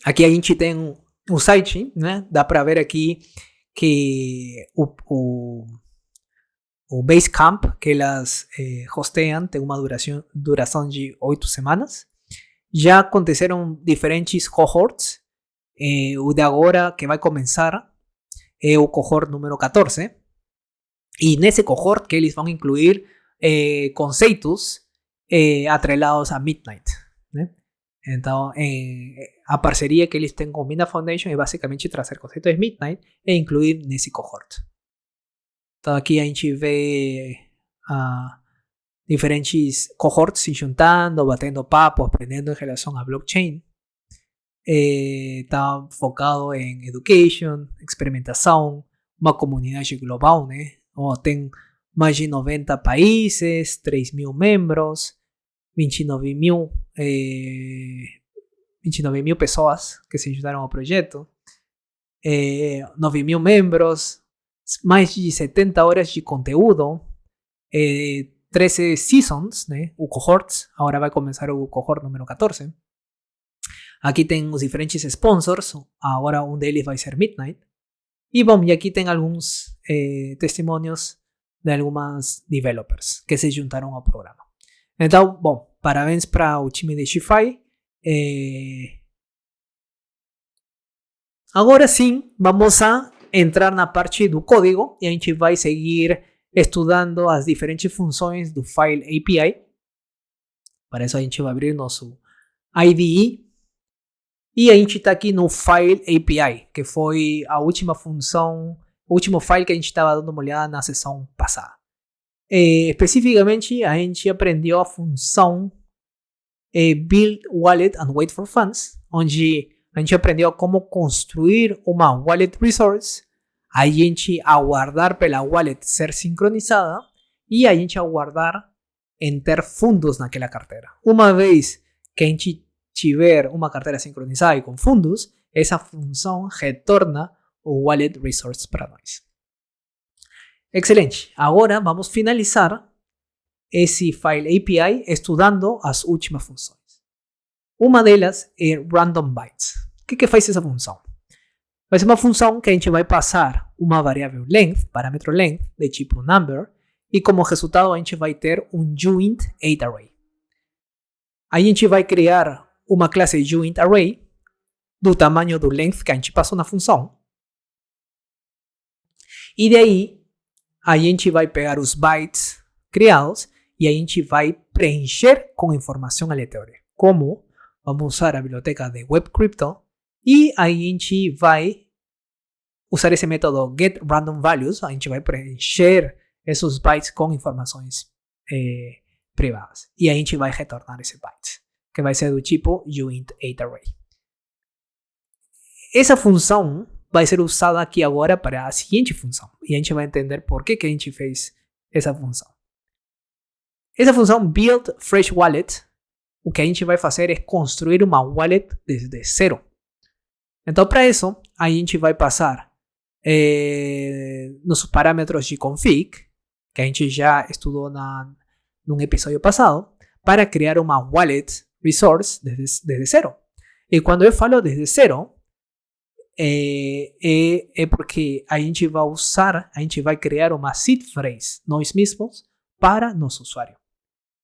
Aqui a gente tem o site, né? Dá para ver aqui que o Basecamp que elas hosteiam tem uma duração de 8 semanas. Já aconteceram diferentes cohorts. O de agora que vai começar é o cohort número 14. E nesse cohort que eles vão incluir conceitos atrelados a Midnight, né? Então, a parceria que eles têm com Midnight Foundation é basicamente trazer conceitos de Midnight e incluir nesse cohort. Então, aqui a gente vê diferentes cohorts se juntando, batendo papo, aprendendo em relação a blockchain. Está focado em education, experimentação, uma comunidade global, né? Tem mais de 90 países, 3.000 membros, 29.000 pessoas que se juntaram ao projeto, 9.000 membros, mais de 70 horas de conteúdo, 13 seasons, né? O cohorts, agora vai começar o cohort número 14. Aqui tem os diferentes sponsors, agora um deles vai ser Midnight. E bom, e aqui tem alguns testemunhos de algumas developers que se juntaram ao programa. Então, bom, parabéns para o time de Shify. Agora sim, vamos a entrar na parte do código e a gente vai seguir estudando as diferentes funções do File API. Para isso a gente vai abrir nosso IDE. E a gente está aqui no File API, que foi a última função, o último file que a gente estava dando uma olhada na sessão passada. Especificamente, a gente aprendeu a função Build Wallet and Wait for Funds, onde a gente aprendeu como construir uma wallet resource, a gente aguardar pela wallet ser sincronizada e a gente aguardar em ter fundos naquela carteira. Uma vez que a gente tiver uma carteira sincronizada e com fundos, essa função retorna o wallet resource para nós. Excelente. Agora vamos finalizar esse file API estudando as últimas funções. Uma delas é Random Bytes. O que faz essa função? Vai ser uma função que a gente vai passar uma variável length, parâmetro length, de tipo number, e como resultado a gente vai ter um joint 8 array. A gente vai criar uma classe joint array do tamanho do length que a gente passou na função. E daí a gente vai pegar os bytes criados e a gente vai preencher com informação aleatória. Como? Vamos usar a biblioteca de WebCrypto e a gente vai usar esse método getRandomValues. A gente vai preencher esses bytes com informações privadas. E a gente vai retornar esse byte, que vai ser do tipo joint8array. Essa função vai ser usada aqui agora para a seguinte função. E a gente vai entender por que a gente fez essa função. Essa função build fresh wallet, o que a gente vai fazer é construir uma wallet desde zero. Então, para isso, a gente vai passar nos parâmetros de config, que a gente já estudou num episódio passado, para criar uma wallet resource desde zero. E quando eu falo desde zero, é porque a gente vai criar uma seed phrase nós mesmos para nosso usuário.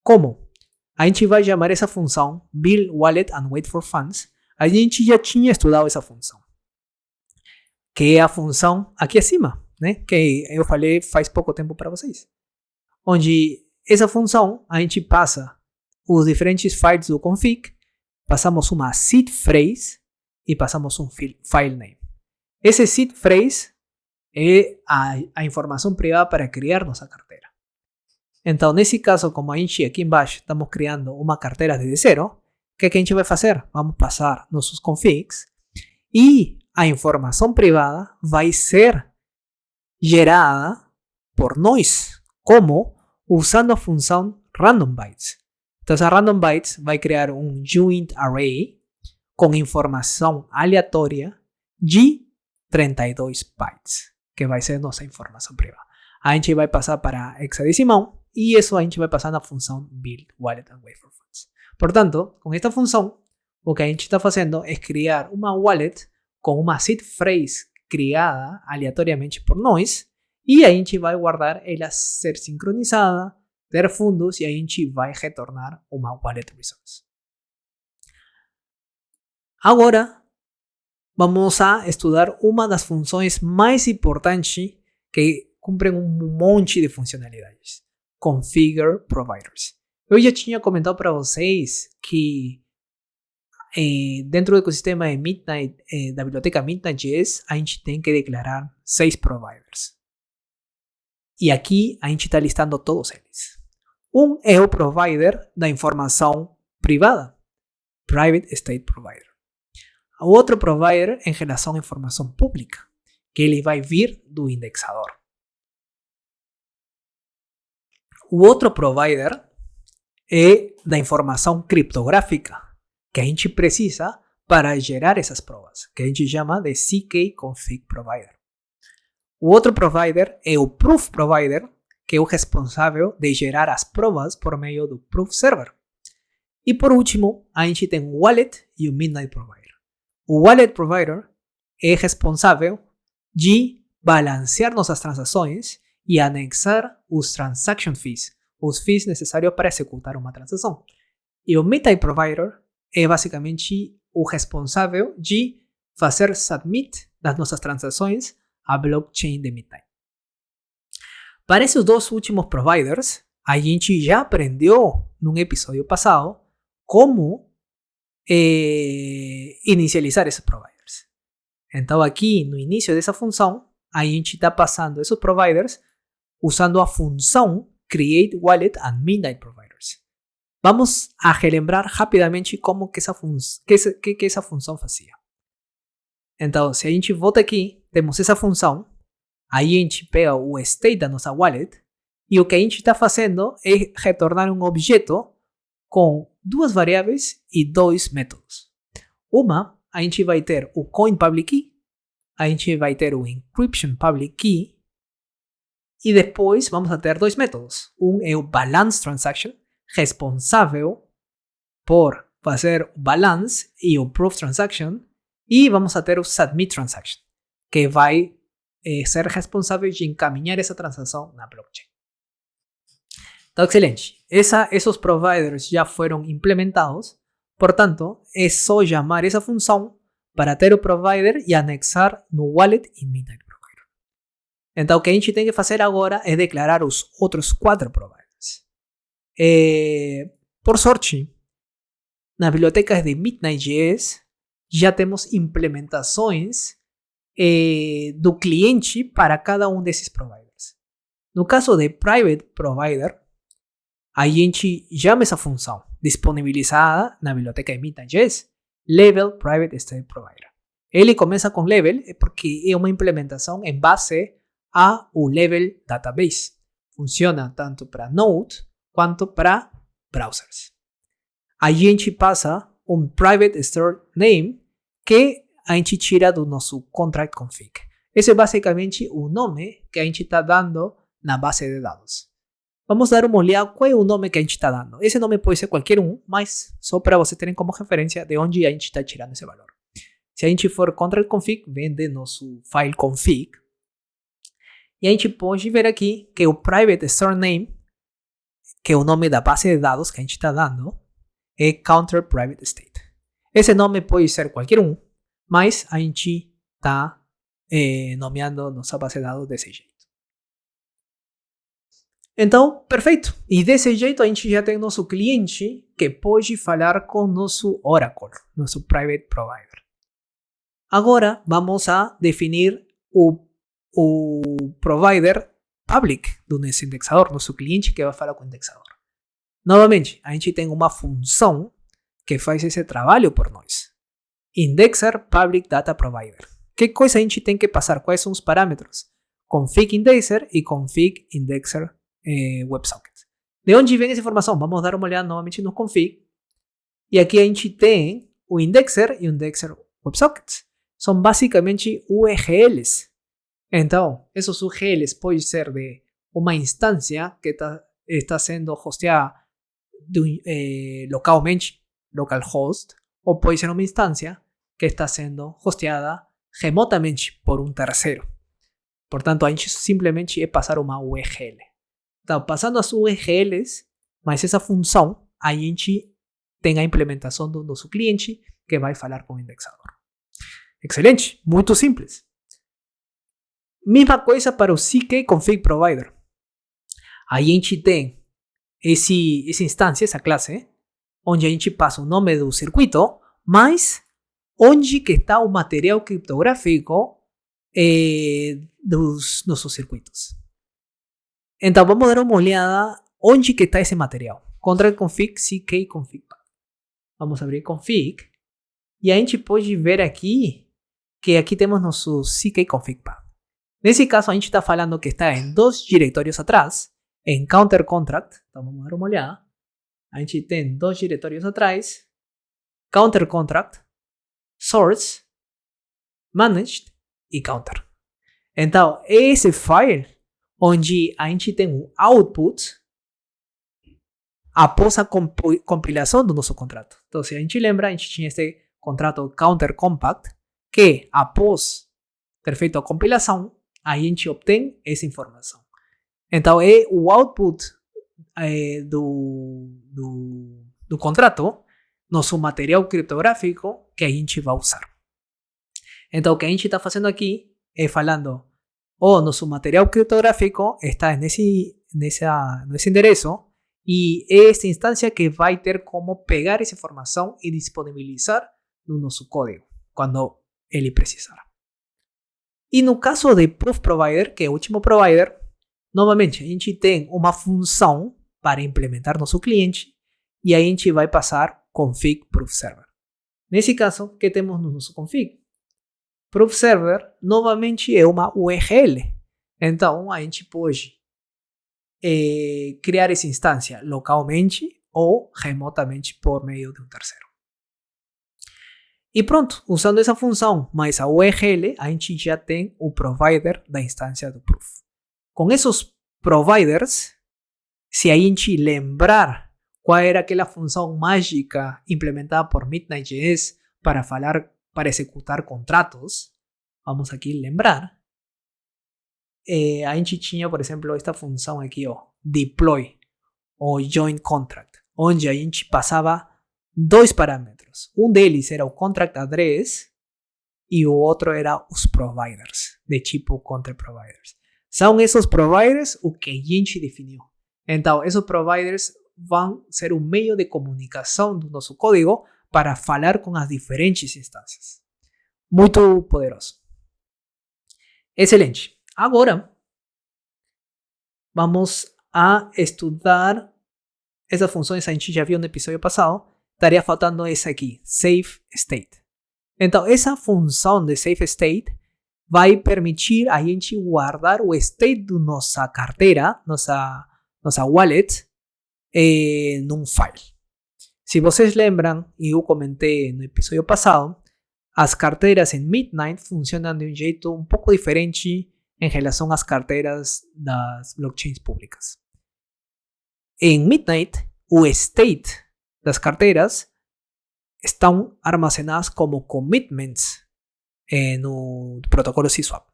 Como? A gente vai chamar essa função build wallet and wait for funds. A gente já tinha estudado essa função, que é a função aqui acima, né? Que eu falei faz pouco tempo para vocês. Onde essa função a gente passa os diferentes files do config, passamos uma seed phrase e passamos um file name. Esse seed phrase é a informação privada para criar nossa carteira. Então, nesse caso, como a gente aqui embaixo estamos criando uma carteira desde zero, o que a gente vai fazer? Vamos passar nossos configs e a informação privada vai ser gerada por nós, como usando a função RandomBytes. Então, a RandomBytes vai criar um joint array com informação aleatória de 32 bytes, que vai ser nossa informação privada. A gente vai passar para hexadecimal e isso a gente vai passar na função build wallet and wait for funds. Portanto, com esta função, o que a gente está fazendo é criar uma wallet com uma seed phrase criada aleatoriamente por nós e a gente vai guardar ela ser sincronizada, ter fundos e a gente vai retornar uma wallet resource. Agora, vamos a estudar uma das funções mais importantes que cumprem um monte de funcionalidades. Configure Providers. Eu já tinha comentado para vocês que dentro do ecossistema de Midnight, da biblioteca Midnight.js, a gente tem que declarar 6 providers. E aqui a gente está listando todos eles. Um é o provider da informação privada, Private State Provider. O outro provider em relação à informação pública, que ele vai vir do indexador. O outro provider é da informação criptográfica, que a gente precisa para gerar essas provas, que a gente chama de CK Config Provider. O outro provider é o Proof Provider, que é o responsável de gerar as provas por meio do Proof Server. E por último, a gente tem o Wallet e o Midnight Provider. O Wallet Provider é responsável de balancear nossas transações e anexar os transaction fees, os fees necessários para executar uma transação. E o Midnight Provider é basicamente o responsável de fazer submit das nossas transações à blockchain de Midnight. Para esses dois últimos providers, a gente já aprendeu num episódio passado como inicializar esses providers. Então aqui no início dessa função, a gente está passando esses providers usando a função Create Wallet and Midnight Providers. Vamos a relembrar rapidamente como que essa função fazia. Então, se a gente volta aqui, temos essa função, aí a gente pega o state da nossa wallet e o que a gente está fazendo é retornar um objeto com duas variáveis e dois métodos. Uma, a gente vai ter o coin public key, a gente vai ter o encryption public key e depois vamos a ter dois métodos. Um é o balance transaction, responsável por fazer o balance e o proof transaction, e vamos a ter o submit transaction, que vai ser responsável de encaminhar essa transação na blockchain. Então, excelente. Esses providers já foram implementados, portanto, é só chamar essa função para ter o provider e anexar no wallet e Midnight Provider. Então, o que a gente tem que fazer agora é declarar os outros 4 providers. Por sorte, nas bibliotecas de Midnight.js já temos implementações do cliente para cada um desses providers. No caso de Private Provider, a gente chama essa função disponibilizada na biblioteca de Midnight.js, Level Private State Provider. Ele começa com Level porque é uma implementação em base ao Level Database. Funciona tanto para Node quanto para browsers. A gente passa um Private Store Name que a gente tira do nosso Contract Config. Esse é basicamente o nome que a gente está dando na base de dados. Vamos dar uma olhada qual é o nome que a gente está dando. Esse nome pode ser qualquer um, mas só para vocês terem como referência de onde a gente está tirando esse valor. Se a gente for Contract Config, vem de nosso file config. E a gente pode ver aqui que o Private Store Name, que é o nome da base de dados que a gente está dando, é Counter Private State. Esse nome pode ser qualquer um, mas a gente está nomeando nossa base de dados desse jeito. Então, perfeito. E desse jeito a gente já tem nosso cliente que pode falar com nosso Oracle, nosso Private Provider. Agora vamos a definir o provider public do nosso indexador, nosso cliente que vai falar com o indexador. Novamente, a gente tem uma função que faz esse trabalho por nós. Indexer Public Data Provider. Que coisa a gente tem que passar? Quais são os parâmetros? Config Indexer e Config Indexer WebSocket. De onde vem essa informação? Vamos dar uma olhada novamente no config. E aqui a gente tem o Indexer e o Indexer WebSockets. São basicamente URLs. Então, esses URLs podem ser de uma instância que está sendo hosteada localmente, localhost, ou pode ser uma instância que está sendo hosteada remotamente por um terceiro. Portanto, a gente simplesmente é passar uma URL. Então, passando as URLs, mas essa função, a gente tem a implementação do nosso cliente que vai falar com o indexador. Excelente, muito simples. Mesma coisa para o CK Config Provider. A gente tem essa instância, essa classe, onde a gente passa o nome do circuito, mas onde que está o material criptográfico dos nossos circuitos. Então, vamos dar uma olhada onde que está esse material. Contract Config, CK Config. Vamos abrir Config. E a gente pode ver aqui que aqui temos nosso CK Config Path. Nesse caso, a gente está falando que está em 2 diretórios atrás, em Counter Contract. Então, vamos dar uma olhada. A gente tem 2 diretórios atrás, Counter Contract, Source, Managed e Counter. Então, esse file onde a gente tem o output após a compilação do nosso contrato. Então, se a gente lembra, a gente tinha este contrato Counter Compact, que após ter feito a compilação, a gente obtém essa informação. Então, é o output do contrato, nosso material criptográfico que a gente vai usar. Então, o que a gente está fazendo aqui é falando, nosso material criptográfico está nesse endereço e é esta instância que vai ter como pegar essa informação e disponibilizar no nosso código quando ele precisar. E no caso de Proof Provider, que é o último provider, Novamente, a gente tem uma função para implementar nosso cliente e aí a gente vai passar config proof server. Nesse caso, o que temos no nosso config? Proof server, novamente, é uma URL. Então, a gente pode criar essa instância localmente ou remotamente por meio de um terceiro. E pronto, usando essa função mais a URL, a gente já tem o provider da instância do Proof. Com esses providers, se a gente lembrar qual era aquela função mágica implementada por Midnight.js para executar contratos, vamos aqui lembrar. A gente tinha, por exemplo, esta função aqui, deploy ou join contract, onde a gente passava dois parâmetros. Um deles era o contract address e o outro era os providers, de tipo contract providers. São esses providers o que a gente definiu. Então, esses providers vão ser um meio de comunicação do nosso código para falar com as diferentes instâncias. Muito poderoso. Excelente. Agora, vamos a estudar essas funções que a gente já viu no episódio passado. Estaria faltando essa aqui, save state. Então, essa função de save state vai permitir a gente guardar o state da nossa carteira, nossa wallet, num file. Se vocês lembram, e eu comentei no episódio passado, as carteiras em Midnight funcionam de um jeito um pouco diferente em relação às carteiras das blockchains públicas. Em Midnight, o state das carteiras estão armazenadas como commitments no protocolo Cswap.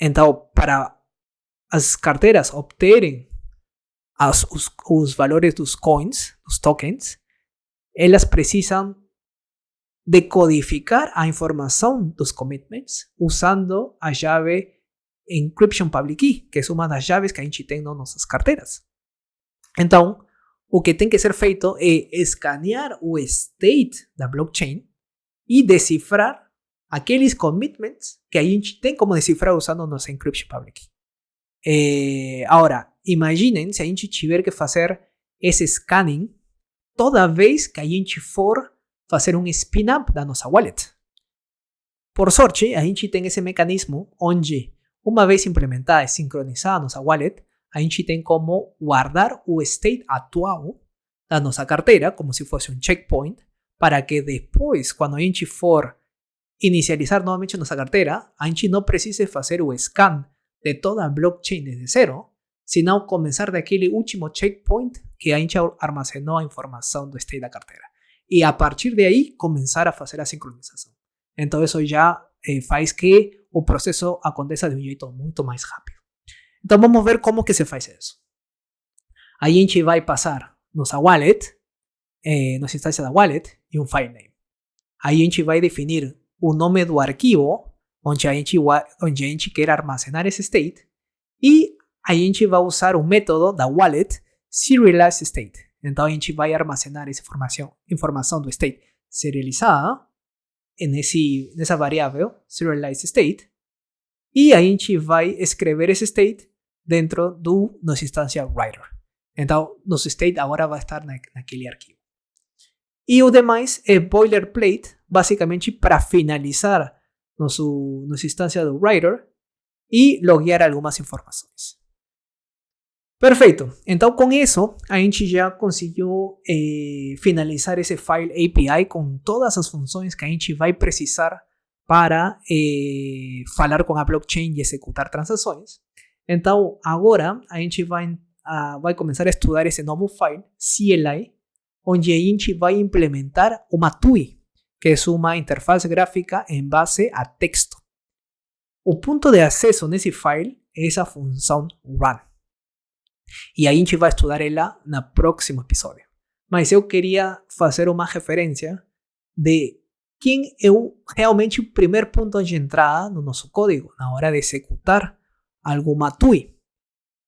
Então, para as carteiras obterem os valores dos coins, dos tokens, elas precisam decodificar a informação dos commitments usando a chave Encryption Public Key, que é uma das chaves que a gente tem nas nossas carteiras. Então, o que tem que ser feito é escanear o state da blockchain e decifrar aqueles commitments que a gente tem como decifrar usando nossa Encryption Public Key. Agora, imaginem se a gente tiver que fazer esse scanning toda vez que a gente for fazer um spin-up da nossa wallet. Por sorte, a gente tem esse mecanismo onde, uma vez implementada e sincronizada a nossa wallet, a gente tem como guardar o state atual da nossa carteira, como se fosse um checkpoint, para que depois, quando a gente for inicializar novamente nossa carteira, a gente não precise fazer o scan de toda a blockchain desde zero, senão começar daquele último checkpoint que a gente armazenou a informação do state da carteira. E a partir de aí, começar a fazer a sincronização. Então, isso já faz que o processo aconteça de um jeito muito mais rápido. Então, vamos ver como que se faz isso. A gente vai passar nossa wallet, nossa instância da wallet e um file name. Aí a gente vai definir o nome do arquivo onde a gente quer armazenar esse state e a gente vai usar o método da wallet serialize state. Então a gente vai armazenar essa informação do state serializada nessa variável serialize state e a gente vai escrever esse state dentro do nossa instância writer. Então nosso state agora vai estar naquele arquivo. E o demais é boilerplate, basicamente para finalizar nossa instância do writer e loguear algumas informações. Perfeito. Então, com isso, a gente já conseguiu finalizar esse file API com todas as funções que a gente vai precisar para falar com a blockchain e executar transações. Então, agora a gente vai começar a estudar esse novo file, CLI, onde a gente vai implementar uma TUI, que é uma interface gráfica em base a texto. O ponto de acesso nesse file é essa função run. E a gente vai estudar ela no próximo episódio. Mas eu queria fazer uma referência de quem é realmente o primeiro ponto de entrada no nosso código na hora de executar alguma TUI.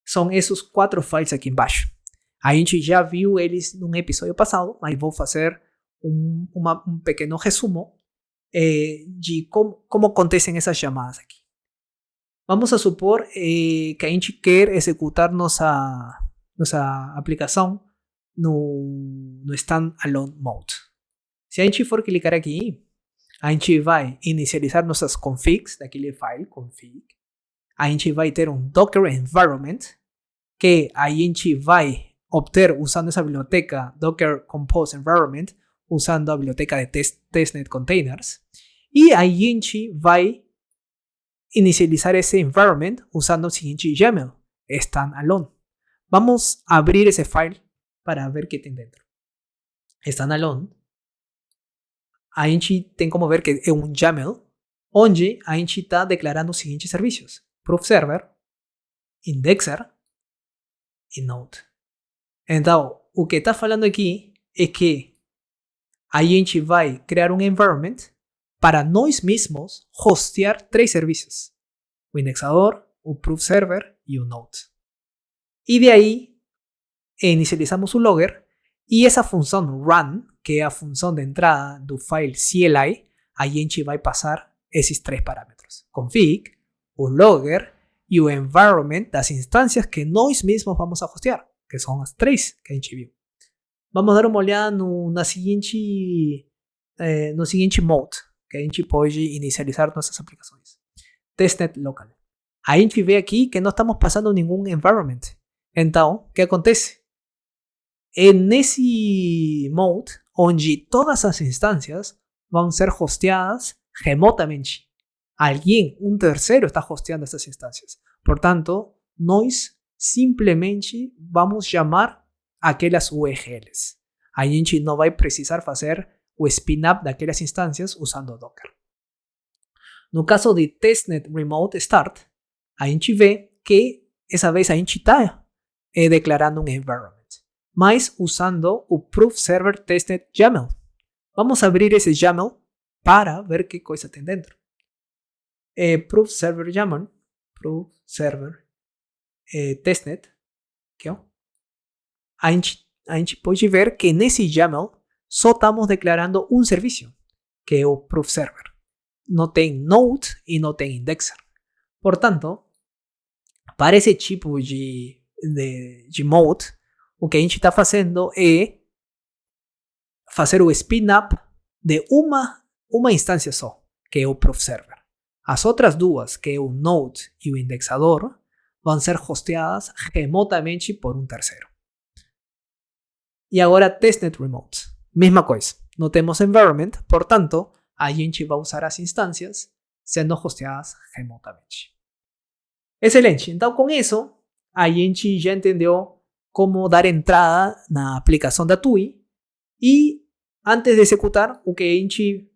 São esses 4 files aqui embaixo. A gente já viu eles num episódio passado, mas vou fazer um pequeno resumo de como acontecem essas chamadas aqui. Vamos a supor que a gente quer executar nossa aplicação no standalone mode. Se a gente for clicar aqui, a gente vai inicializar nossas configs daquele file config. A gente vai ter um Docker Environment que a gente vai obter usando essa biblioteca Docker Compose Environment, usando a biblioteca de testnet containers. E a gente vai inicializar esse environment usando o seguinte YAML, standalone. Vamos a abrir esse file para ver o que tem dentro. Standalone. A gente tem como ver que é um YAML onde a gente está declarando os seguintes serviços: Proof Server, Indexer e Node. Então, o que está falando aqui é que a gente vai criar um environment para nós mesmos hostear 3 serviços: o indexador, o Proof Server e o Node. E de aí inicializamos o logger e essa função run, que é a função de entrada do file CLI, a gente vai passar esses 3 parâmetros: config, o logger e o environment das instâncias que nós mesmos vamos a hostear, que são as 3 que a gente viu. Vamos dar uma olhada no seguinte mode, que a gente pode inicializar nossas aplicações. Testnet local. A gente vê aqui que não estamos passando nenhum environment. Então, o que acontece? É nesse mode onde todas as instâncias vão ser hosteadas remotamente. Alguém, um terceiro, está hosteando essas instâncias. Portanto, nós simplesmente vamos chamar aquelas URLs. A gente não vai precisar fazer o spin-up daquelas instâncias usando Docker. No caso de Testnet Remote Start, a gente vê que essa vez a gente está declarando um environment, mas usando o Proof Server Testnet YAML. Vamos abrir esse YAML para ver que coisa tem dentro. Proof Server YAML, Proof Server Testnet, aqui, ó. A gente pode ver que nesse YAML só estamos declarando um serviço, que é o Proof Server. Não tem Node e não tem Indexer. Portanto, para esse tipo de mode, o que a gente está fazendo é fazer o spin-up de uma instância só, que é o Proof Server. As outras duas, que é o Node e o indexador, vão ser hosteadas remotamente por um terceiro. E agora Testnet Remote. Mesma coisa. Não temos environment, portanto, a gente vai usar as instâncias sendo hosteadas remotamente. Excelente. Então, com isso, a gente já entendeu como dar entrada na aplicação da TUI. E antes de executar, o que a gente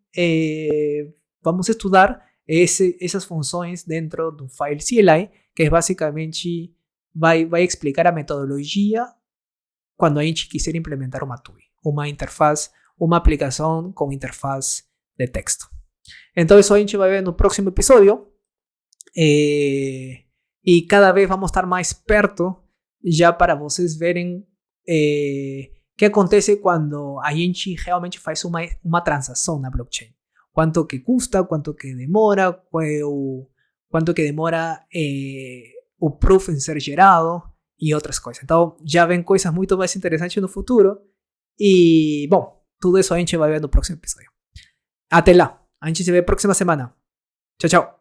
vamos estudar é essas funções dentro do file CLI, que basicamente vai explicar a metodologia quando a gente quiser implementar uma TUI, uma interfaz, uma aplicação com interfaz de texto. Então, isso a gente vai ver no próximo episódio. E cada vez vamos estar mais perto já para vocês verem o que acontece quando a gente realmente faz uma transação na blockchain. Quanto que custa, quanto que demora, quanto que demora o proof em ser gerado e outras coisas. Então, já vem coisas muito mais interessantes no futuro. E, bom, tudo isso a gente vai ver no próximo episódio. Até lá. A gente se vê próxima semana. Tchau, tchau.